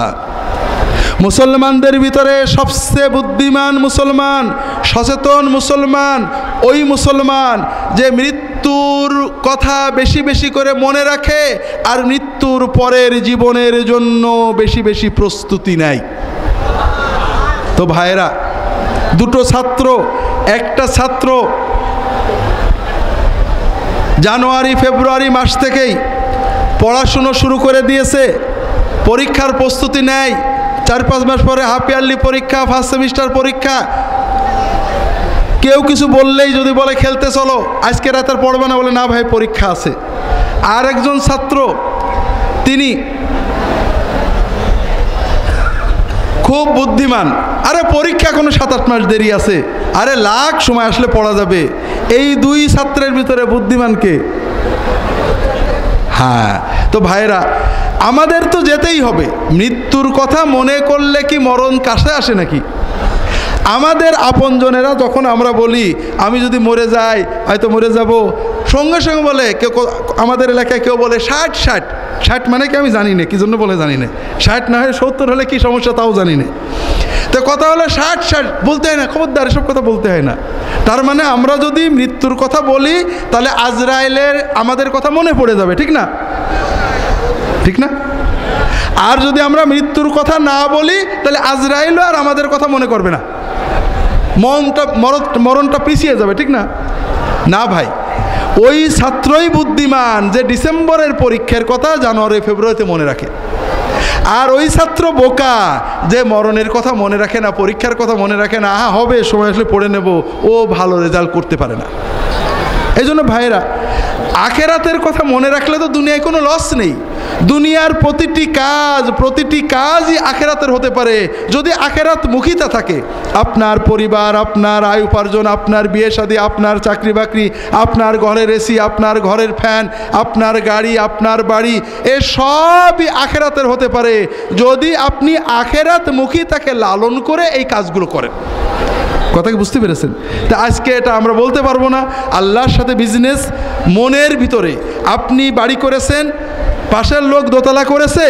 মুসলমানদের ভিতরে সবচেয়ে বুদ্ধিমান মুসলমান, সচেতন মুসলমান ওই মুসলমান যে মৃত্যুর কথা বেশি বেশি করে মনে রাখে আর মৃত্যুর পরের জীবনের জন্য বেশি বেশি প্রস্তুতি নেয়। তো ভাইরা, দুটো ছাত্র, একটা ছাত্র জানুয়ারি ফেব্রুয়ারি মাস থেকেই পড়াশুনো শুরু করে দিয়েছে, পরীক্ষার প্রস্তুতি নেয়, 4-5 মাস পরে হাফ ইয়ারলি পরীক্ষা, ফার্স্ট সেমিস্টার পরীক্ষা। কেউ কিছু বললেই যদি বলে খেলতে চলো, আজকে রাতে পড়বে না, বলে না ভাই পরীক্ষা আছে। আর একজন ছাত্র তিনি খুব বুদ্ধিমান। আরে পরীক্ষা কোনো 7-8 মাস দেরি আছে, আরে লাখ সময় আসলে পড়া যাবে। এই 2 ছাত্রের ভিতরে বুদ্ধিমান কে? হ্যাঁ, তো ভাইরা আমাদের তো যেতেই হবে। মৃত্যুর কথা মনে করলে কি মরণ কাছে আসে নাকি? আমাদের আপনজনেরা যখন আমরা বলি আমি যদি মরে যাই হয়তো মরে যাব, সঙ্গে সঙ্গে বলে কেউ, আমাদের এলাকায় কেউ বলে 60 মানে কি আমি জানি না, কি জন্য বলে জানি না। 60 না হয় 70 হলে কি সমস্যা তাও জানি না। তো কথা হলো 60 বলতে হয় না, খবরদার এসব কথা বলতে হয় না। তার মানে আমরা যদি মৃত্যুর কথা বলি তাহলে আজরাইলের আমাদের কথা মনে পড়ে যাবে, ঠিক না? ঠিক না? আর যদি আমরা মৃত্যুর কথা না বলি তাহলে আজরাইলও আর আমাদের কথা মনে করবে না, মরণটা পিছিয়ে যাবে, ঠিক না? না ভাই, ওই ছাত্রই বুদ্ধিমান যে ডিসেম্বরের পরীক্ষার কথা জানুয়ারি ফেব্রুয়ারিতে মনে রাখে, আর ওই ছাত্র বোকা যে মরণের কথা মনে রাখে না, পরীক্ষার কথা মনে রাখে না, হবে সময় আসলে পড়ে নেব, ও ভালো রেজাল্ট করতে পারে না। এই জন্য ভাইয়েরা আখেরাতের কথা মনে রাখলে তো দুনিয়ায় কোনো লস নেই। দুনিয়ার প্রতিটি কাজই আখেরাতের হতে পারে যদি আখেরাত মুখিতা থাকে। আপনার পরিবার, আপনার আয় উপার্জন, আপনার বিয়ে শাদী, আপনার চাকরি বাকরি, আপনার ঘরের এসি, আপনার ঘরের ফ্যান, আপনার গাড়ি, আপনার বাড়ি, এ সবই আখেরাতের হতে পারে যদি আপনি আখেরাত মুখিতাকে লালন করে এই কাজগুলো করেন। কথা কি বুঝতে পেরেছেন? তা আজকে এটা আমরা বলতে পারবো না। আল্লাহর সাথে বিজনেস মনের ভিতরে। আপনি বাড়ি করেছেন, পাশের লোক দোতলা করেছে,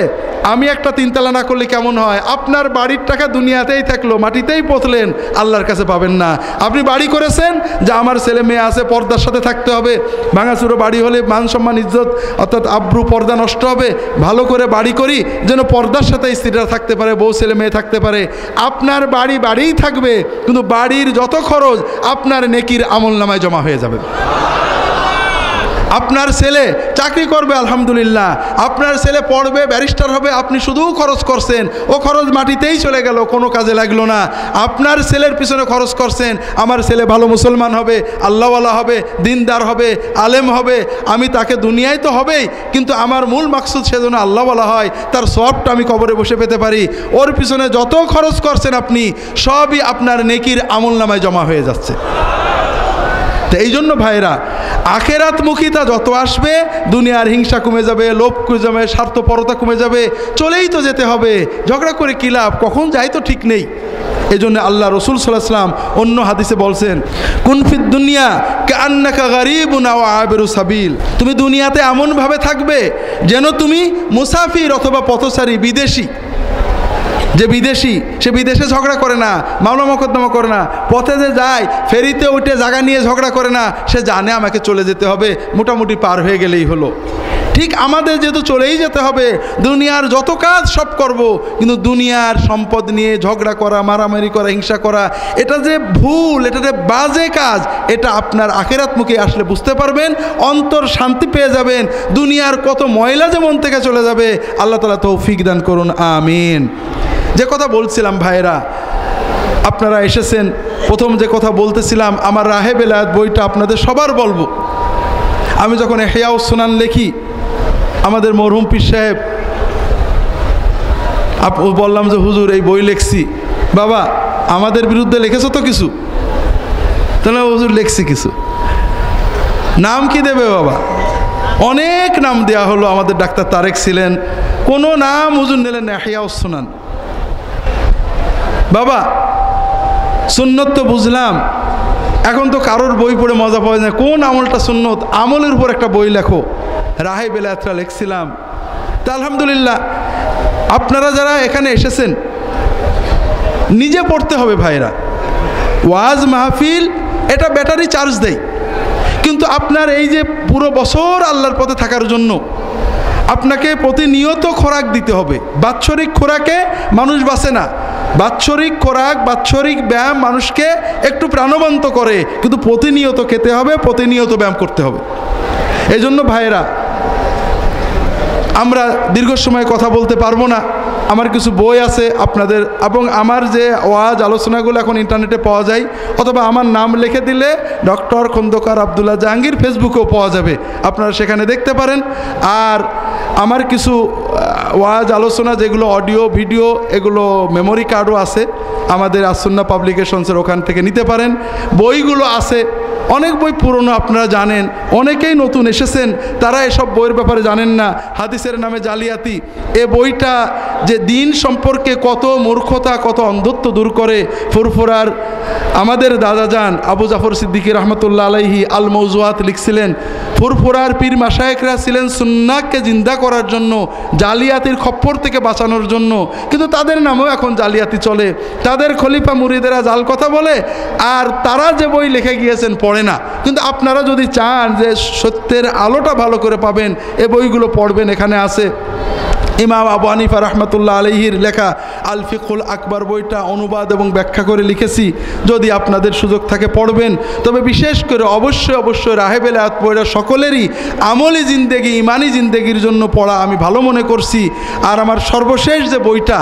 আমি একটা 3 তলা না করলে কেমন হয়? আপনার বাড়ির টাকা দুনিয়াতেই থাকলো, মাটিতেই পথলেন, আল্লাহর কাছে পাবেন না। আপনি বাড়ি করেছেন যে আমার ছেলে মেয়ে আছে, পর্দার সাথে থাকতে হবে। ভাঙাচুরো বাড়ি হলে মান সম্মান ইজ্জত অর্থাৎ আব্রু পর্দা নষ্ট হবে। ভালো করে বাড়ি করি যেন পর্দার সাথে স্ত্রীরা থাকতে পারে, বউ ছেলে মেয়ে থাকতে পারে। আপনার বাড়িই থাকবে, কিন্তু বাড়ির যত খরচ আপনার নেকির আমলনামায় জমা হয়ে যাবে। আপনার ছেলে চাকরি করবে, আলহামদুলিল্লাহ, আপনার ছেলে পড়বে, ব্যারিস্টার হবে, আপনি শুধু খরচ করছেন, ও খরচ মাটিতেই চলে গেল, কোনো কাজে লাগলো না। আপনার ছেলের পিছনে খরচ করছেন, আমার ছেলে ভালো মুসলমান হবে, আল্লাহওয়ালা হবে, দিনদার হবে, আলেম হবে, আমি তাকে দুনিয়ায় তো হবেই, কিন্তু আমার মূল মাকসুদ সেজন্য আল্লাহওয়ালা হয়, তার সবটা আমি কবরে বসে পেতে পারি। ওর পিছনে যত খরচ করছেন আপনি সবই আপনার নেকির আমলনামায় জমা হয়ে যাচ্ছে। তো এই জন্য ভাইরা আখেরাত মুখিতা যত আসবে দুনিয়ার হিংসা কমে যাবে, লোভ কমে যাবে, স্বার্থপরতা কমে যাবে। চলেই তো যেতে হবে, ঝগড়া করে কী লাভ, কখন যাই তো ঠিক নেই। এই জন্য আল্লাহ রসুল সাল্লাল্লাহু আলাইহি ওয়াসাল্লাম অন্য হাদিসে বলছেন, কুন ফিদ দুনিয়া কাআন্নাকা গারিবুন আও আবিরু সাবিল। তুমি দুনিয়াতে এমনভাবে থাকবে যেন তুমি মুসাফির অথবা পথচারী, বিদেশি। যে বিদেশি, সে বিদেশে ঝগড়া করে না, মামলা মোকদ্দমা করে না, পথে যে যায় ফেরিতে উঠে জায়গা নিয়ে ঝগড়া করে না, সে জানে আমাকে চলে যেতে হবে, মোটামুটি পার হয়ে গেলেই হলো। ঠিক আমাদের যেহেতু চলেই যেতে হবে, দুনিয়ার যত কাজ সব করব, কিন্তু দুনিয়ার সম্পদ নিয়ে ঝগড়া করা, মারামারি করা, হিংসা করা, এটা যে ভুল, এটা যে বাজে কাজ, এটা আপনার আখিরাতমুখী আসলে বুঝতে পারবেন, অন্তর শান্তি পেয়ে যাবেন, দুনিয়ার কত ময়লা যে মন থেকে চলে যাবে। আল্লাহ তাআলা তৌফিক দান করুন, আমিন। যে কথা বলছিলাম ভাইরা, আপনারা এসেছেন, প্রথম যে কথা বলতেছিলাম, আমার রাহে বেলায়েত বইটা আপনাদের সবার বলবো। আমি যখন ইহয়াউস সুনান লিখি, আমাদের মরহুম পীর সাহেব বললাম যে হুজুর এই বই লিখছি, বাবা আমাদের বিরুদ্ধে লিখেছো তো কিছু? তাহলে হুজুর লিখছি কিছু। নাম কি দেবে বাবা? অনেক নাম দেওয়া হলো। আমাদের ডাক্তার তারেক ছিলেন, কোনো নাম হুজুর নিলেন না, ইহয়াউস সুনান। বাবা সুন্নত তো বুঝলাম, এখন তো কারোর বই পড়ে মজা পাওয়া যায়, কোন আমলটা সুন্নত, আমলের উপর একটা বই লেখো। রাহে বেলায়েতরা লিখছিলাম। তা আলহামদুলিল্লাহ আপনারা যারা এখানে এসেছেন, নিজে পড়তে হবে ভাইরা। ওয়াজ মাহফিল এটা ব্যাটারি চার্জ দেয়, কিন্তু আপনার এই যে পুরো বছর আল্লাহর পথে থাকার জন্য আপনাকে প্রতিনিয়ত খোরাক দিতে হবে। বাৎসরিক খোরাকে মানুষ বাঁচে না। বাৎসরিক খোরাক, বাৎসরিক ব্যায়াম মানুষকে একটু প্রাণবন্ত করে, কিন্তু প্রতিনিয়ত খেতে হবে, প্রতিনিয়ত ব্যায়াম করতে হবে। এই জন্য ভাইয়েরা, আমরা দীর্ঘ সময় কথা বলতে পারবো না, আমার কিছু বই আছে আপনাদের, এবং আমার যে ওয়াজ আলোচনাগুলো এখন ইন্টারনেটে পাওয়া যায়, অথবা আমার নাম লিখে দিলে ডক্টর খন্দকার আবদুল্লাহ জাহাঙ্গীর ফেসবুকেও পাওয়া যাবে, আপনারা সেখানে দেখতে পারেন। আর আমার কিছু ওয়াজ আলোচনা যেগুলো অডিও ভিডিও, এগুলো মেমোরি কার্ডও আছে আমাদের আসুন্না পাবলিকেশনসের, ওখান থেকে নিতে পারেন। বইগুলো আছে, অনেক বই পুরনো আপনারা জানেন, অনেকেই নতুন এসেছেন তারা এসব বইয়ের ব্যাপারে জানেন না। হাদিসের নামে জালিয়াতি, এ বইটা যে দিন সম্পর্কে কত মূর্খতা, কত অন্ধত্ব দূর করে, ফুরফুরার আমাদের দাদা যান আবু জাফর সিদ্দিকী রহমতুল্লাহ আলাইহি আল মৌজুয়াত লিখছিলেন। ফুরফুরার পীর মাশায়েখরা ছিলেন সুন্নাহকে জিন্দা করার জন্য, জালিয়াতির খপ্পর থেকে বাঁচানোর জন্য, কিন্তু তাদের নামেও এখন জালিয়াতি চলে। তাদের খলিফা মুরিদেরা জাল কথা বলে, আর তারা যে বই লিখে গিয়েছেন পড়ে না। কিন্তু আপনারা যদি চান যে সত্যের আলোটা ভালো করে পাবেন, এ বইগুলো পড়বেন, এখানে আছে। ইমাম আবু হানিফা রহমতুল্লাহ আলাইহির লেখা আল ফিকহুল আকবর বইটা অনুবাদ এবং ব্যাখ্যা করে লিখেছি, যদি আপনাদের সুযোগ থাকে পড়বেন। তবে বিশেষ করে অবশ্যই রাহেবেল আয়াত বইটা সকলেরই আমলি জিন্দেগি, ইমানি জিন্দেগির জন্য পড়া আমি ভালো মনে করছি। আর আমার সর্বশেষ যে বইটা,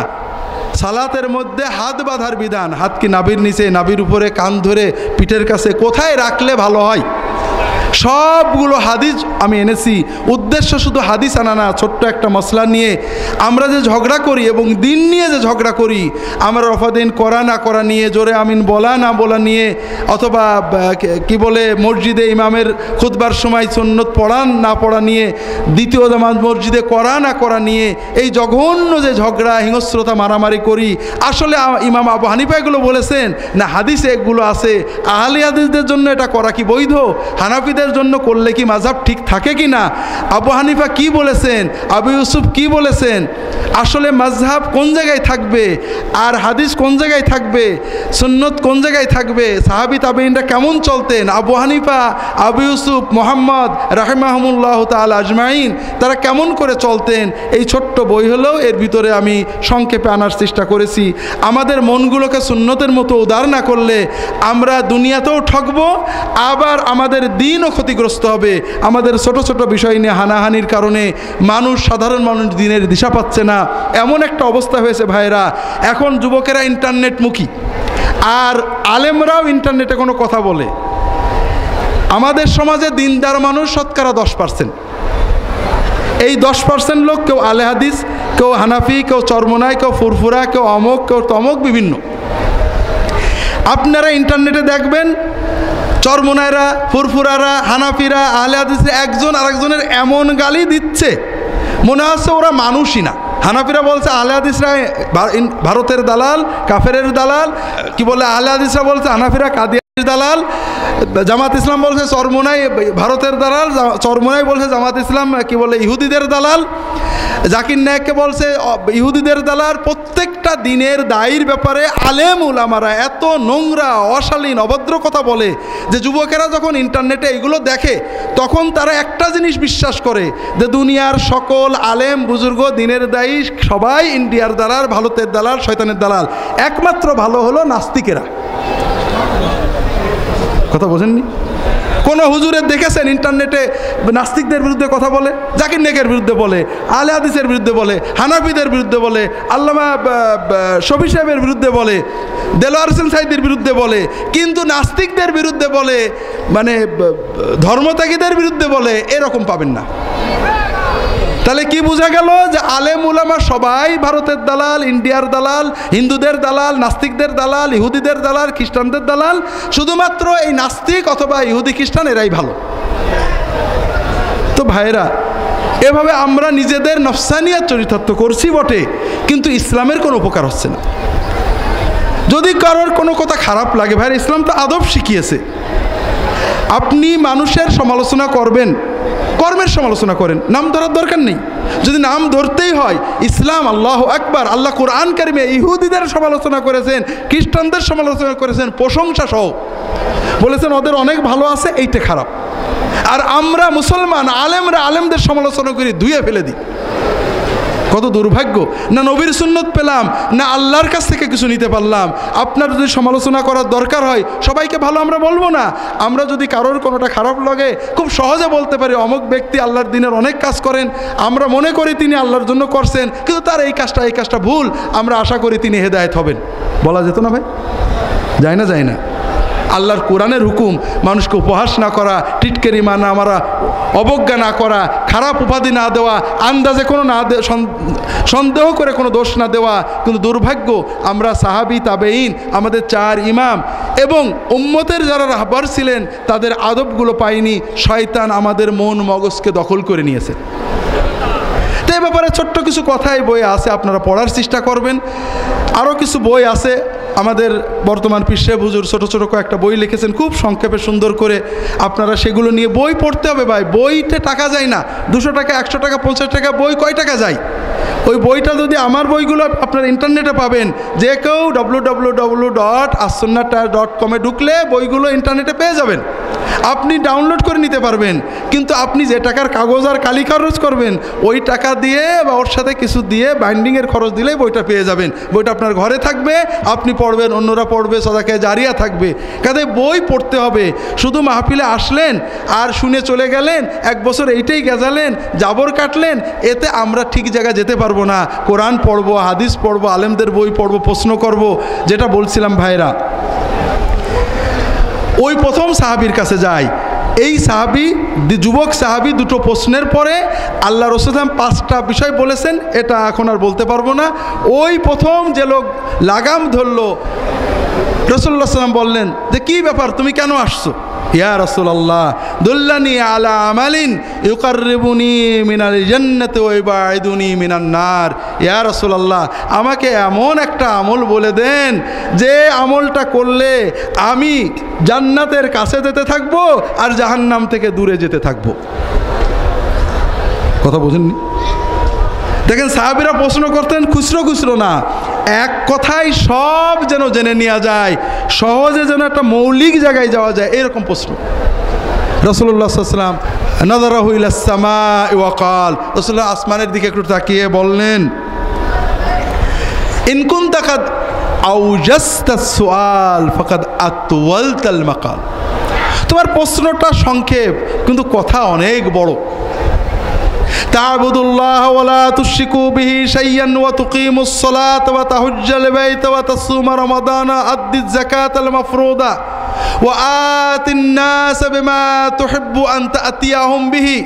সালাতের মধ্যে হাত বাঁধার বিধান, হাত কি নাভির নিচে, নাভির উপরে, কান ধরে, পিঠের কাছে, কোথায় রাখলে ভালো হয়, সবগুলো হাদিস আমি এনেছি। উদ্দেশ্য শুধু হাদিস আনা না, ছোট্ট একটা মশলা নিয়ে আমরা যে ঝগড়া করি এবং দিন নিয়ে যে ঝগড়া করি, আমরা রফাদিন করা না করা নিয়ে, জোরে আমিন বলা না বলা নিয়ে, অথবা কি বলে মসজিদে ইমামের খুতবার সময় সুন্নত পড়া না পড়া নিয়ে, দ্বিতীয় জামাত মসজিদে করা না করা নিয়ে, এই জঘন্য যে ঝগড়া, হিংস্রতা, মারামারি করি, আসলে ইমাম আবু হানিফা এগুলো বলেছেন না, হাদিসে এগুলো আছে। আহলে হাদিসদের জন্য এটা করা কি বৈধ? হানাফিদের জন্য করলে কি মাযহাব ঠিক থাকে কি না? আবু হানিফা কি বলেছেন, আবু ইউসুফ কি বলেছেন, আসলে মাযহাব কোন জায়গায় থাকবে, আর হাদিস কোন জায়গায় থাকবে, সুন্নত কোন জায়গায় থাকবে, সাহাবী তাবেঈনরা কেমন চলতেন, আবু হানিফা, আবু ইউসুফ, মুহাম্মদ রাহিমাহুমুল্লাহ তাআলা আজমাইন তারা কেমন করে চলতেন, এই ছোট্ট বই হলেও এর ভিতরে আমি সংক্ষেপে আনার চেষ্টা করেছি। আমাদের মনগুলোকে সুন্নতের মতো উদার না করলে আমরা দুনিয়াতেও ঠকবো, আবার আমাদের দিনও ক্ষতিগ্রস্ত হবে। আমাদের ছোট ছোট বিষয় নিয়ে হানাহানির কারণে সাধারণ মানুষ দিনের দিশা পাচ্ছে না, এমন একটা অবস্থা হয়েছে ভাইরা। এখন যুবকেরা ইন্টারনেটমুখী, আর আলেমরাও ইন্টারনেটে কোনো কথা বলে। আমাদের সমাজে দিনদার মানুষ শতকরা 10%। এই 10% লোক, কেউ আলে হাদিস, কেউ হানাফি, কেউ চরমনাই, কেউ ফুরফুরা, কেউ অমক, কেউ তমক, বিভিন্ন। আপনারা ইন্টারনেটে দেখবেন চরমনাইরা, ফুরফুরারা, হানাফিরা, আহলে হাদিসরা একজন আরেকজনের এমন গালি দিচ্ছে মনে হচ্ছে ওরা মানুষই না। হানাফিরা বলছে আহলে হাদিসরা ভারতের দালাল, কাফেরের দালাল, কি বলে আহলে হাদিসরা বলছে হানাফিরা কাদিয়ানির দালাল, জামাত ইসলাম বলছে চরমনাই ভারতের দালাল, চরমনাই বলছে জামাত ইসলাম কি বলে ইহুদিদের দালাল, জাকির নায়েককে বলছে ইহুদিদের দালাল। প্রত্যেকটা দিনের দায়ীর ব্যাপারে আলেম উলামারা এত নোংরা, অশালীন, অভদ্র কথা বলে যে যুবকেরা যখন ইন্টারনেটে এগুলো দেখে তখন তারা একটা জিনিস বিশ্বাস করে যে দুনিয়ার সকল আলেম বুজুর্গ দিনের দায়ী সবাই ইন্ডিয়ার দালাল, ভারতের দালাল, শয়তানের দালাল, একমাত্র ভালো হলো নাস্তিকেরা। কথা বোঝেননি? কোন হুজুরের দেখেছেন ইন্টারনেটে নাস্তিকদের বিরুদ্ধে কথা বলে? জাকির নায়েকের বিরুদ্ধে বলে, আহলে হাদিসের বিরুদ্ধে বলে, হানাফিদের বিরুদ্ধে বলে, আল্লামা শফি সাহেবের বিরুদ্ধে বলে, দেলোয়ার হোসেন সাইদির বিরুদ্ধে বলে, কিন্তু নাস্তিকদের বিরুদ্ধে বলে, মানে ধর্মত্যাগীদের বিরুদ্ধে বলে, এরকম পাবেন না। তাহলে কি বোঝা গেল যে আলেম উলামা সবাই ভারতের দালাল, ইন্ডিয়ার দালাল, হিন্দুদের দালাল, নাস্তিকদের দালাল, ইহুদিদের দালাল, খ্রিস্টানদের দালাল, শুধুমাত্র এই নাস্তিক অথবা ইহুদি খ্রিস্টান এরাই ভালো। তো ভাইরা, এভাবে আমরা নিজেদের নফসানিয়াত চরিতার্থ করছি বটে, কিন্তু ইসলামের কোনো উপকার হচ্ছে না। যদি কারোর কোনো কথা খারাপ লাগে, ভাইরা ইসলাম তো আদব শিখিয়েছে। আপনি মানুষের সমালোচনা করবেন, কর্মের সমালোচনা করেন, নাম ধরার দরকার নেই। যদি নাম ধরতেই হয়, ইসলাম আল্লাহু আকবার, আল্লাহ কোরআন কারিমে ইহুদিদের সমালোচনা করেছেন, খ্রিস্টানদের সমালোচনা করেছেন, প্রশংসা সহ বলেছেন ওদের অনেক ভালো আছে, এইটা খারাপ। আর আমরা মুসলমান আলেমরা আলেমদের সমালোচনা করি, ধুয়ে ফেলে দিই। কত দুর্ভাগ্য! না নবীর সুন্নত পেলাম, না আল্লাহর কাছ থেকে কিছু নিতে পারলাম। আপনার যদি সমালোচনা করার দরকার হয়, সবাইকে ভালো আমরা বলবো না। আমরা যদি কারোর কোনোটা খারাপ লাগে, খুব সহজে বলতে পারি অমুক ব্যক্তি আল্লাহর দিনের অনেক কাজ করেন, আমরা মনে করি তিনি আল্লাহর জন্য করছেন, কিন্তু তার এই কাজটা ভুল, আমরা আশা করি তিনি হেদায়েত হবেন। বলা যেত না ভাই? যায় না? যায় না? আল্লাহর কোরআনের হুকুম মানুষকে উপহাস না করা, টিটকেরি না মারা, অবজ্ঞা না করা, খারাপ উপাধি না দেওয়া, আন্দাজে কোনো না সন্দেহ করে কোনো দোষ না দেওয়া। কিন্তু দুর্ভাগ্য, আমরা সাহাবী, তাবেঈন, আমাদের 4 ইমাম এবং উম্মতের যারা রাহবার ছিলেন তাদের আদবগুলো পাইনি। শয়তান আমাদের মন মগজকে দখল করে নিয়েছে। তো এই ব্যাপারে ছোট্ট কিছু কথাই বই আছে, আপনারা পড়ার চেষ্টা করবেন। আরও কিছু বই আছে, আমাদের বর্তমান পীর সাহেব হুজুর ছোটো ছোটো কয়েকটা বই লিখেছেন খুব সংক্ষেপে সুন্দর করে। আপনারা সেগুলো নিয়ে বই পড়তে হবে ভাই। বইতে টাকা যায় না, 200 টাকা, 100 টাকা, 50 টাকা বই কয় টাকা যায়? ওই বইটা যদি, আমার বইগুলো আপনার ইন্টারনেটে পাবেন, যে কেউ www.assunnahtyre.com ঢুকলে বইগুলো ইন্টারনেটে পেয়ে যাবেন, আপনি ডাউনলোড করে নিতে পারবেন। কিন্তু আপনি যে টাকার কাগজ আর কালি খরচ করবেন, ওই টাকা দিয়ে বা ওর সাথে কিছু দিয়ে বাইন্ডিংয়ের খরচ দিলেই বইটা পেয়ে যাবেন। বইটা আপনার ঘরে থাকবে, আপনি পড়বেন, অন্যরা পড়বে, সাদাকায়ে জারিয়া থাকবে। কাজে বই পড়তে হবে। শুধু মাহফিলে আসলেন আর শুনে চলে গেলেন, 1 বছর এইটাই গেজালেন, জাবর কাটলেন, এতে আমরা ঠিক জায়গায় যেতে পারবো না। কোরআন পড়বো, হাদিস পড়বো, আলেমদের বই পড়বো, প্রশ্ন করব। যেটা বলছিলাম ভাইরা, ওই প্রথম সাহাবীর কাছে যায়। এই সাহাবী, যুবক সাহাবী, 2টো প্রশ্নের পরে আল্লাহ রাসূল 5টা বিষয় বলেছেন, এটা এখন আর বলতে পারবো না। ওই প্রথম যে লোক লাগাম ধরলো, রাসূলুল্লাহ সাল্লাল্লাহু আলাইহি ওয়াসাল্লাম বললেন যে কী ব্যাপার, তুমি কেন আসছো? ইয়া রাসূলুল্লাহ, দুল্লানি আলা আমালিন ইউকাররিবুনি মিনাল জান্নাতি ওয়া ইউবাইদুনি মিনান নার। ইয়া রাসূলুল্লাহ, আমাকে এমন একটা আমল বলে দেন যে আমলটা করলে আমি জান্নাতের কাছে যেতে থাকবো আর জাহান্নাম থেকে দূরে যেতে থাকবো। কথা বোঝেননি? দেখেন, সাহাবীরা প্রশ্ন করতেন খুচরো না, এক কথায় সব যেন জেনে নেওয়া যায়, সহজে যেন একটা মৌলিক জায়গায় যাওয়া যায়, এরকম প্রশ্ন। রাসূলুল্লাহ সাল্লাল্লাহু আলাইহি ওয়াসাল্লাম নাযারাহু ইলাস সামাই ওয়া ক্বাল, রাসূলুল্লাহ আসমানের দিকে একটু তাকিয়ে বললেন, ইন কুনতা কাদ আওজাসতাস সুআল ফাকাদ আতওয়ালতাল মাকাল। তোমার প্রশ্নটা সংক্ষেপ কিন্তু কথা অনেক বড়। তা'বুদুল্লাহ ওয়া লা তুশরিকু বিহি শাইয়ান ওয়া তুকিমুস সালাতা ওয়া তাহুজ্জাল বাইতা ওয়া তাসুমা রমাদানা আদ্দিজ যাকাতাল মাফরুদা ওয়া আতিন নাস বিমা তুহিব্বু আন তা'তিয়াহুম বিহি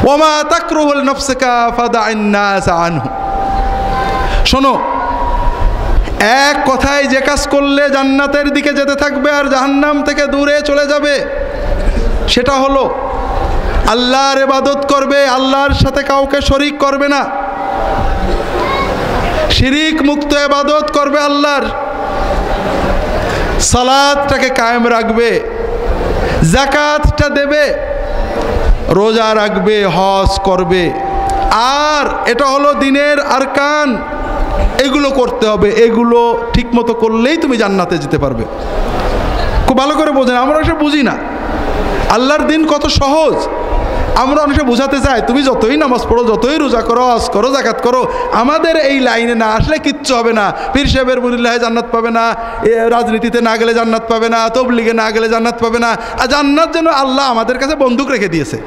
ওয়া মা তাকরুহু লিনাফসিকা ফাদা'in নাস আনহু। শোনো, এক কথায় যে কাজ করলে জান্নাতের দিকে যেতে থাকবে আর জাহান্নাম থেকে দূরে চলে যাবে, সেটা হলো আল্লাহর ইবাদত করবে, আল্লাহর সাথে কাউকে শরীক করবে না, শিরিক মুক্ত ইবাদত করবে আল্লাহর, সালাতটাকে কায়েম রাখবে, যাকাতটা দেবে, রোজা রাখবে, হজ করবে। আর এটা হলো দিনের আরকান, এগুলো করতে হবে। এগুলো ঠিকমতো করলেই তুমি জান্নাতে যেতে পারবে। খুব ভালো করে বোঝেন, আমরা এসব বুঝি না আল্লাহর দিন কত সহজ। আমরা অনেকে বোঝাতে চাই তুমি যতই নামাজ পড়ো, যতই রোজা করো, হজ করো, যাকাত করো, আমাদের এই লাইনে না আসলে কিচ্ছু হবে না। পীর সাহেবের মুরিল্লাহে জান্নাত পাবে না, রাজনীতিতে না গেলে জান্নাত পাবে না, তবলিগে না গেলে জান্নাত পাবে না। আর জান্নাত যেন আল্লাহ আমাদের কাছে বন্দুক রেখে দিয়েছে।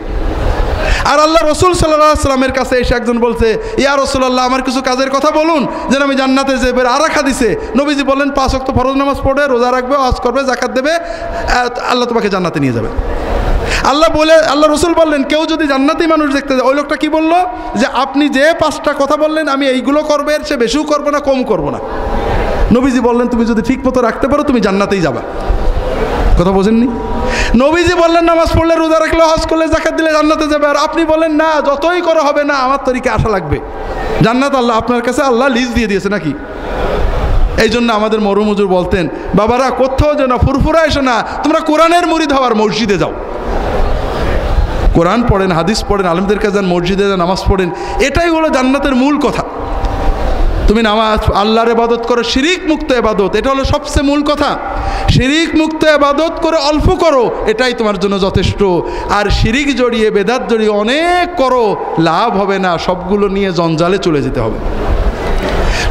আর আল্লাহ রসুল সাল্লাল্লাহু আলাইহি ওয়াসাল্লামের কাছে এসে একজন বলছে, ইয়া রাসূলুল্লাহ, আমার কিছু কাজের কথা বলুন যেন আমি জান্নাতে যাই। আর রাখা দিছে, নবীজি বললেন 5 ওয়াক্ত ফরজ নামাজ পড়বে, রোজা রাখবে, হজ করবে, যাকাত দেবে, আল্লাহ তোমাকে জান্নাতে নিয়ে যাবে। আল্লাহ রসুল বললেন, কেউ যদি জান্নাতি মানুষ দেখতে যায়, ওই লোকটা কি বললো যে আপনি যে 5টা কথা বললেন আমি এইগুলো করবো, এর চেয়ে বেশিও করবো না, কম করবো না। নবীজি বললেন তুমি যদি ঠিক মতো রাখতে পারো তুমি জান্নাতেই যাবা। কথা বোঝেননি? নবীজি বললেন নামাজ পড়লে, রোজা রাখলে, হজ করলে, যাকাত দিলে জান্নাতে যাবে। আর আপনি বলেন না, যতই করা হবে না, আমার তরিকে আসা লাগবে। জান্নাত আল্লাহ আপনার কাছে আল্লাহ লিজ দিয়ে দিয়েছে নাকি? এই জন্য আমাদের মরহুম হুজুর বলতেন, বাবারা কোথাও যেন ফুরফুরা এসো না, তোমরা কোরআনের মুরিদ হওয়ার মসজিদে যাও, কোরআন পড়েন, হাদিস পড়েন, আলেমদের কাছে যান, মসজিদে যান, নামাজ পড়েন। এটাই হলো জান্নাতের মূল কথা। তুমি নামাজ আল্লাহর ইবাদত করো, শিরিক মুক্ত ইবাদত, এটা হলো সবচেয়ে মূল কথা। শিরিক মুক্ত ইবাদত করে অল্প করো, এটাই তোমার জন্য যথেষ্ট। আর শিরিক জড়িয়ে বেদাত জড়িয়ে অনেক করো, লাভ হবে না, সবগুলো নিয়ে জঞ্জালে চলে যেতে হবে।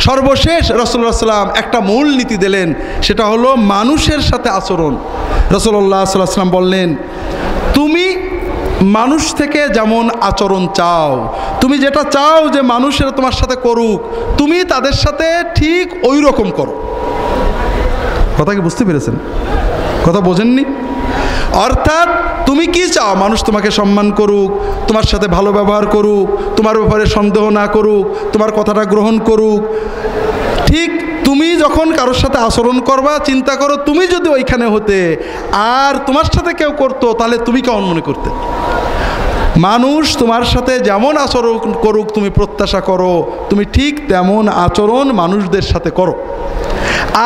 সর্বশেষ রাসূলুল্লাহ সাল্লাম একটা মূল নীতি দিলেন, সেটা হলো মানুষের সাথে আচরণ। রাসূলুল্লাহ সাল্লাল্লাহু আলাইহি ওয়াসাল্লাম বললেন, তুমি মানুষ থেকে যেমন আচরণ চাও, তুমি যেটা চাও যে মানুষেরা তোমার সাথে করুক, তুমি তাদের সাথে ঠিক ওই রকম করো। কথা কি বুঝতে পেরেছেন? কথা বোঝেননি? অর্থাৎ তুমি কি চাও? মানুষ তোমাকে সম্মান করুক, তোমার সাথে ভালো ব্যবহার করুক, তোমার ব্যাপারে সন্দেহ না করুক, তোমার কথাটা গ্রহণ করুক। ঠিক তুমি যখন কারোর সাথে আচরণ করবা, চিন্তা করো তুমি যদি ওইখানে হতে আর তোমার সাথে কেউ করতো, তাহলে তুমি কেমন মনে করতে? মানুষ তোমার সাথে যেমন আচরণ করুক তুমি প্রত্যাশা করো, তুমি ঠিক তেমন আচরণ মানুষদের সাথে করো।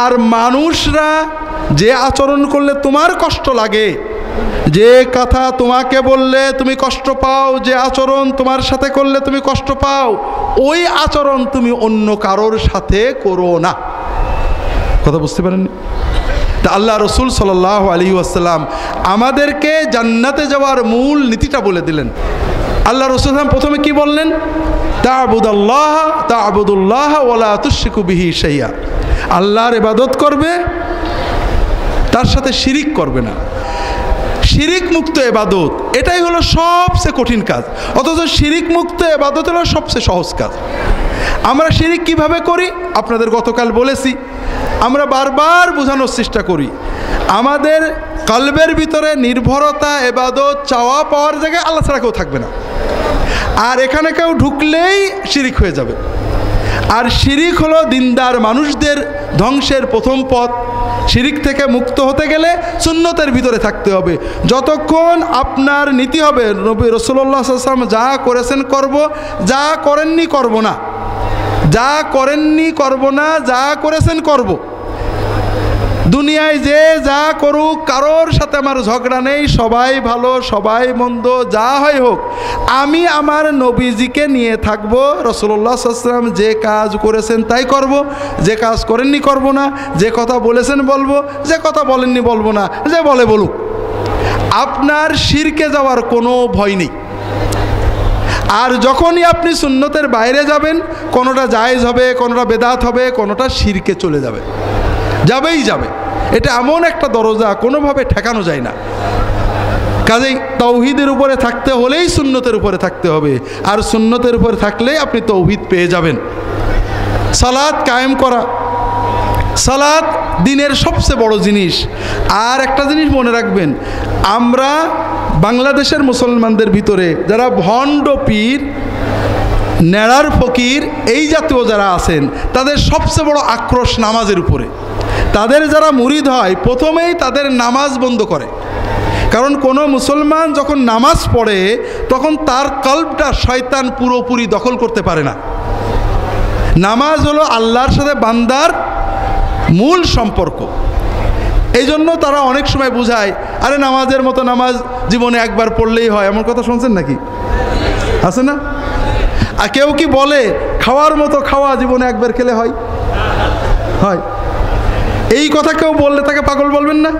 আর মানুষরা যে আচরণ করলে তোমার কষ্ট লাগে, যে কথা তোমাকে বললে তুমি কষ্ট পাও, যে আচরণ তোমার সাথে করলে তুমি কষ্ট পাও, ওই আচরণ তুমি অন্য কারোর সাথে করো না। কথা বুঝতে পারেননি? তা আল্লাহ রসুল সাল্লাল্লাহু আলাইহি ওয়াসাল্লাম আমাদেরকে জান্নাতে যাওয়ার মূল নীতিটা বলে দিলেন। আল্লাহ রসুল প্রথমে কি বললেন? তা'বুদুল্লাহ ওয়া লা তুশরিকু বিহি শাইআ। আল্লাহর ইবাদত করবে, তার সাথে শিরিক করবে না। শিরিক মুক্ত ইবাদত, এটাই হলো সবচেয়ে কঠিন কাজ, অথচ শিরিক মুক্ত ইবাদত হলো সবচেয়ে সহজ কাজ। আমরা শিরিক কিভাবে করি আপনাদের গতকাল বলেছি। আমরা বারবার বোঝানোর চেষ্টা করি, আমাদের কলবের ভিতরে নির্ভরতা, ইবাদত, চাওয়া পাওয়ার জায়গায় আল্লাহ ছাড়া কেউ থাকবে না। আর এখানে কেউ ঢুকলেই শিরিক হয়ে যাবে। আর শিরিক হলো দিনদার মানুষদের ধ্বংসের প্রথম পথ। শিরিক থেকে মুক্ত হতে গেলে সুন্নতের ভিতরে থাকতে হবে। যতক্ষণ আপনার নীতি হবে নবী রাসূলুল্লাহ সাল্লাল্লাহু আলাইহি ওয়াসাল্লাম যা করেছেন করব, যা করেননি করব না, যা করেননি করব না, যা করেছেন করব। দুনিয়ায় যে যা করুক কারোর সাথে আমার ঝগড়া নেই, সবাই ভালো সবাই মন্দ যা হয় হোক, আমি আমার নবীজিকে নিয়ে থাকব। রাসূলুল্লাহ সাল্লাল্লাহু আলাইহি ওয়াসাল্লাম যে কাজ করেছেন তাই করব, যে কাজ করেননি করব না, যে কথা বলেছেন বলবো, যে কথা বলেননি বলবো না, যে বলে বলুক। আপনার শিরকে যাওয়ার কোনো ভয় নেই। আর যখনই আপনি সুন্নতের বাইরে যাবেন, কোনোটা জায়েজ হবে, কোনোটা বেদাত হবে, কোনোটা শিরকে চলে যাবে, যাবেই যাবে। এটা এমন একটা দরজা, কোনোভাবে ঠেকানো যায় না। কাজেই তাওহীদের উপরে থাকতে হলেই সুন্নতের উপরে থাকতে হবে, আর সুন্নতের উপরে থাকলেই আপনি তাওহীদ পেয়ে যাবেন। সালাত কায়েম করা, সালাত দিনের সবচেয়ে বড় জিনিস। আর একটা জিনিস মনে রাখবেন, আমরা বাংলাদেশের মুসলমানদের ভিতরে যারা ভণ্ড পীর, নেড়ার ফকির, এই জাতীয় যারা আছেন, তাদের সবচেয়ে বড় আক্রোশ নামাজের উপরে। তাদের যারা মুরিদ হয় প্রথমেই তাদের নামাজ বন্ধ করে। কারণ কোনো মুসলমান যখন নামাজ পড়ে তখন তার কলবটা শয়তান পুরোপুরি দখল করতে পারে না। নামাজ হলো আল্লাহর সাথে বান্দার মূল সম্পর্ক। এই জন্য তারা অনেক সময় বুঝায়, আরে নামাজের মতো নামাজ জীবনে একবার পড়লেই হয়। এমন কথা শুনছেন নাকি? আছে না? আর কেউ কি বলে খাওয়ার মতো খাওয়া জীবনে একবার খেলে হয়? হয়। এই কথা কেউ বললে তাকে পাগল বলবেন না?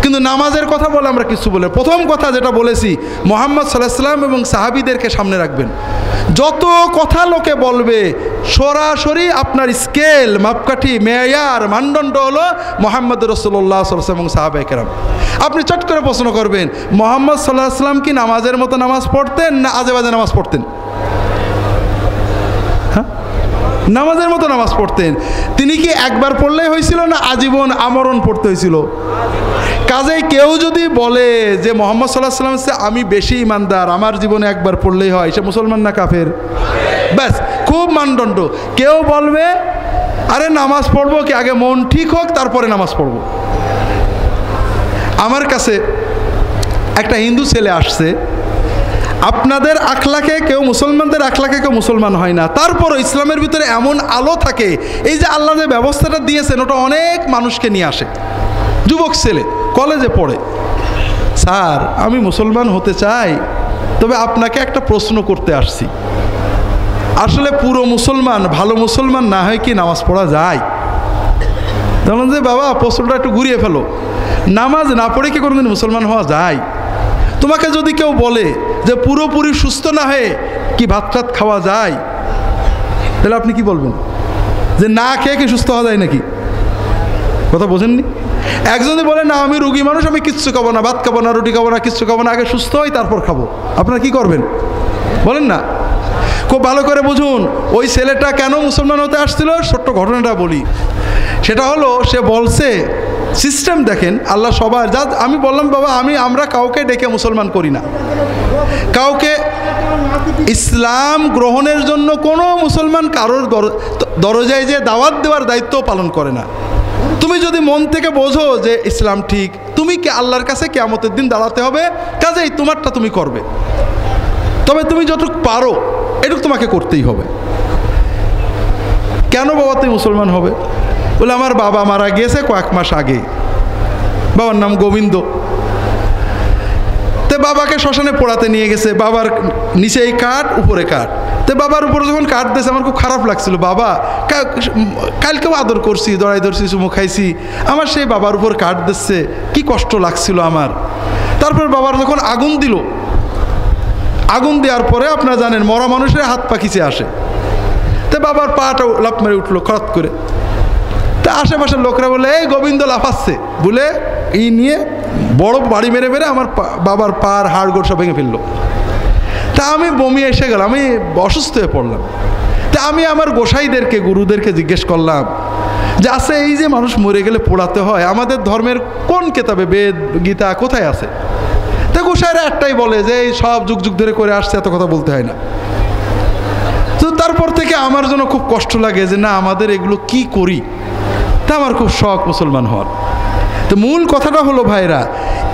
কিন্তু নামাজের কথা বলে আমরা কিছু বলে, প্রথম কথা যেটা বলেছি, মুহাম্মদ সাল্লাল্লাহু আলাইহি ওয়াসাল্লাম এবং সাহাবীদেরকে সামনে রাখবেন। যত কথা লোকে বলবে, সরাসরি আপনার স্কেল, মাপকাঠি, মেয়ার, মানদণ্ড হলো মুহাম্মদ রাসূলুল্লাহ সাল্লাল্লাহু আলাইহি ওয়াসাল্লাম এবং সাহাবায়ে কেরাম। আপনি চট করে প্রশ্ন করবেন, মুহাম্মদ সাল্লাল্লাহু আলাইহি ওয়াসাল্লাম কি নামাজের মতো নামাজ পড়তেন না আজে বাজে নামাজ পড়তেন? হ্যাঁ, নামাজের মতো নামাজ পড়তেন। তিনি কি একবার পড়লেই হয়েছিল না আজীবন আমরণ পড়তে হয়েছিল? কাজেই কেউ যদি বলে যে মুহাম্মদ সাল্লাল্লাহু আলাইহি ওয়াসাল্লাম আমি বেশি ইমানদার, আমার জীবনে একবার পড়লেই হয়, সে মুসলমান না কাফের? ব্যাস, খুব মানদণ্ড। কেউ বলবে আরে নামাজ পড়বো কি, আগে মন ঠিক হোক তারপরে নামাজ পড়বো। আমার কাছে একটা হিন্দু ছেলে আসছে, আপনাদের আখলাকে কেউ, মুসলমানদের আখলাকে কেউ মুসলমান হয় না, তারপরও ইসলামের ভিতরে এমন আলো থাকে। এই যে আল্লাহ যে ব্যবস্থাটা দিয়েছেন ওটা অনেক মানুষকে নিয়ে আসে। যুবক ছেলে, কলেজে পড়ে, স্যার আমি মুসলমান হতে চাই, তবে আপনাকে একটা প্রশ্ন করতে আসছি। আসলে পুরো মুসলমান, ভালো মুসলমান না হয় কি নামাজ পড়া যায়? তখন যে বাবা প্রশ্নটা একটু ঘুরিয়ে ফেলো, নামাজ না পড়ে কি কোনোদিন মুসলমান হওয়া যায়? তোমাকে যদি কেউ বলে যে পুরোপুরি সুস্থ না হয়ে কি ভাত টাত খাওয়া যায়, তাহলে আপনি কি বলবেন? যে না খেয়ে কি সুস্থ হওয়া যায় নাকি? কথা বোঝেননি? একজন যদি বলে না আমি রুগী মানুষ, আমি কিচ্ছু খাবো না, ভাত খাবো না, রুটি খাবো না, কিচ্ছু খাবো না, আগে সুস্থ হই তারপর খাবো, আপনারা কি করবেন বলেন না? খুব ভালো করে বুঝুন ওই ছেলেটা কেন মুসলমান হতে আসছিল। ছোট্ট ঘটনাটা বলি। সেটা হলো, সে বলছে সিস্টেম দেখেন আল্লাহ সবার, যা আমি বললাম বাবা আমরা কাউকে ডেকে মুসলমান করি না, কাউকে ইসলাম গ্রহণের জন্য কোনো মুসলমান কারোর দরজায় যে দাওয়াত দেওয়ার দায়িত্ব পালন করে না। তুমি যদি মন থেকে বোঝো যে ইসলাম ঠিক, তুমি কি আল্লাহর কাছে কিয়ামতের দিন দাঁড়াতে হবে, কাজেই তোমারটা তুমি করবে। তবে তুমি যতটুকু পারো এটুকু তোমাকে করতেই হবে। কেন বাবা তুই মুসলমান হবে? বলে আমার বাবা মারা গিয়েছে কয়েক মাস আগে, বাবার নাম গোবিন্দ। তো বাবাকে শ্মশানে পোড়াতে নিয়ে গেছে, বাবার নিচেই কাঠ উপরে কাঠ। তো বাবার উপরে যখন কাঠ দিয়েছে আমার খুব খারাপ লাগছিল, বাবা কালকেও আদর করছি, দড়াই ধরছি, চুমু খাইছি, আমার সেই বাবার উপর কাঠ দিচ্ছে, কি কষ্ট লাগছিল আমার। তারপর বাবার যখন আগুন দিল, আগুন দেওয়ার পরে আপনারা জানেন মরা মানুষের হাত পা খিচে আসে। তো বাবার পাটা লাফ মেরে উঠলো খরচ করে। তা আশেপাশের লোকরা বলে এই গোবিন্দ লাফাচ্ছে বলে এই নিয়ে বড় বাড়ি মেরে মেরে আমার বাবার পার হাড় গোড় সব ভেঙে ফেললো। তা আমি বমি এসে গেলাম, আমি অসুস্থ হয়ে পড়লাম। তা আমি আমার গোসাইদেরকে গুরুদেরকে জিজ্ঞেস করলাম যে আচ্ছা এই যে মানুষ মরে গেলে পোড়াতে হয়, আমাদের ধর্মের কোন কেতাবে, বেদ গীতা কোথায় আছে? তা গোসাইরা একটাই বলে যে এই সব যুগ যুগ ধরে করে আসছে, এত কথা বলতে হয় না। তো তারপর থেকে আমার জন্য খুব কষ্ট লাগে যে না আমাদের এগুলো কি করি। তা আমার খুব শখ মুসলমান হওয়ার। তো মূল কথাটা হলো ভাইরা,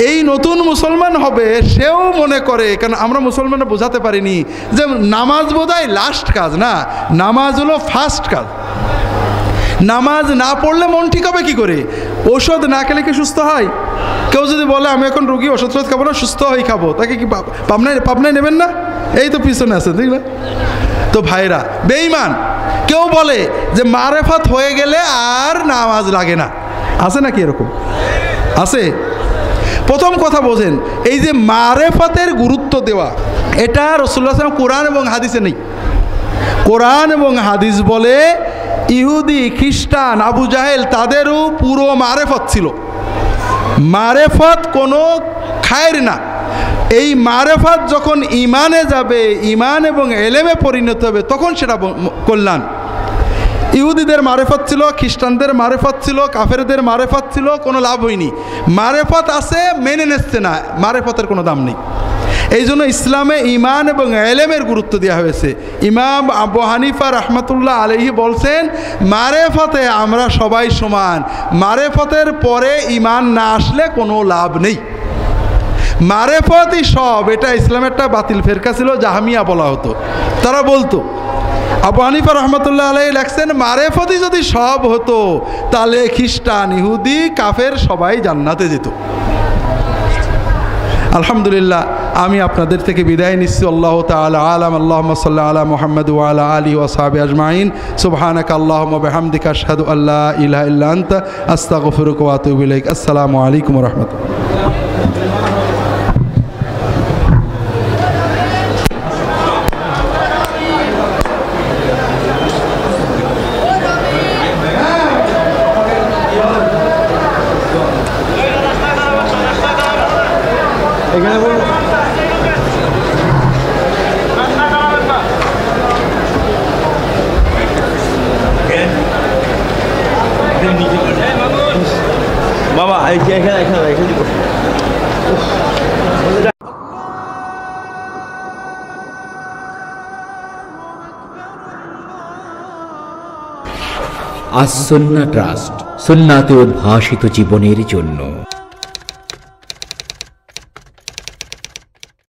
এই নতুন মুসলমান হবে সেও মনে করে, কারণ আমরা মুসলমানরা বোঝাতে পারিনি যে নামাজ বোধহয় লাস্ট কাজ না, নামাজ হলো ফার্স্ট কাজ। নামাজ না পড়লে মন ঠিক হবে কি করে? ওষুধ না খেলে কি সুস্থ হয়? কেউ যদি বলে আমি এখন রুগী, ওষুধ খাবো না, সুস্থ হয়ে খাবো, তাকে কি পাবনায় নেবেন না? এই তো পিছনে আছে, ঠিক না? তো ভাইরা বেঈমান কেউ বলে যে মারেফত হয়ে গেলে আর নামাজ লাগে না, আছে নাকি এরকম? আছে। প্রথম কথা বোঝেন, এই যে মারেফতের গুরুত্ব দেওয়া, এটা রাসূলুল্লাহ সাল্লাল্লাহু আলাইহি ওয়াসাল্লাম কোরআন এবং হাদিসে নেই। কোরআন এবং হাদিস বলে ইহুদি খ্রিস্টান আবু জাহেল তাদেরও পুরো মারেফত ছিল। মারেফত কোনো খায়ের না। এই মারেফত যখন ইমানে যাবে, ইমান এবং এলেমে পরিণত হবে, তখন সেটা কল্যাণ। ইহুদিদের মারেফত ছিল, খ্রিস্টানদের মারেফত ছিল, কাফেরদের মারেফত ছিল, কোনো লাভ হয়নি। মারেফত আছে মেনে নিচ্ছে না, মারেফতের কোনো দাম নেই। এই জন্য ইসলামে ইমান এবং এলেমের গুরুত্ব দেওয়া হয়েছে। ইমাম আবু হানিফা রাহমাতুল্লাহ আলাইহি বলছেন মারেফতে আমরা সবাই সমান, মারেফতের পরে ইমান না আসলে কোনো লাভ নেই। মারেফতই সব। এটা ইসলামের একটা বাতিল ফেরকা ছিল, জাহামিয়া বলা হতো। তারা বলতো, আবু হানিফা রহমতুল্লাহ আলাইহি লেখছেন মারেফতই যদি সব হতো তাহলে খ্রিস্টান, ইহুদি, কাফের সবাই জান্নাতে যেত। আলহামদুলিল্লাহ, আমি আপনাদের থেকে বিদায় নিচ্ছি। আল্লাহ তাআলা আলাম। আল্লাহুম্মা সাল্লি আলা মুহাম্মাদ ওয়া আলা আলিহি ওয়া সাহবিহি আজমাইন। সুবহানাকা আল্লাহুম্মা ওয়া বিহামদিকা আশহাদু আল্লা ইলাহা ইল্লা আনতা আস্তাগফিরুকা ওয়া আতুবু ইলাইক। আসসালামু আলাইকুম ওয়া রাহমাতুল্লাহ। বাবা এখানে আস সুন্নাহ ট্রাস্ট, সুন্নাতে উদ্ভাসিত জীবনের জন্য।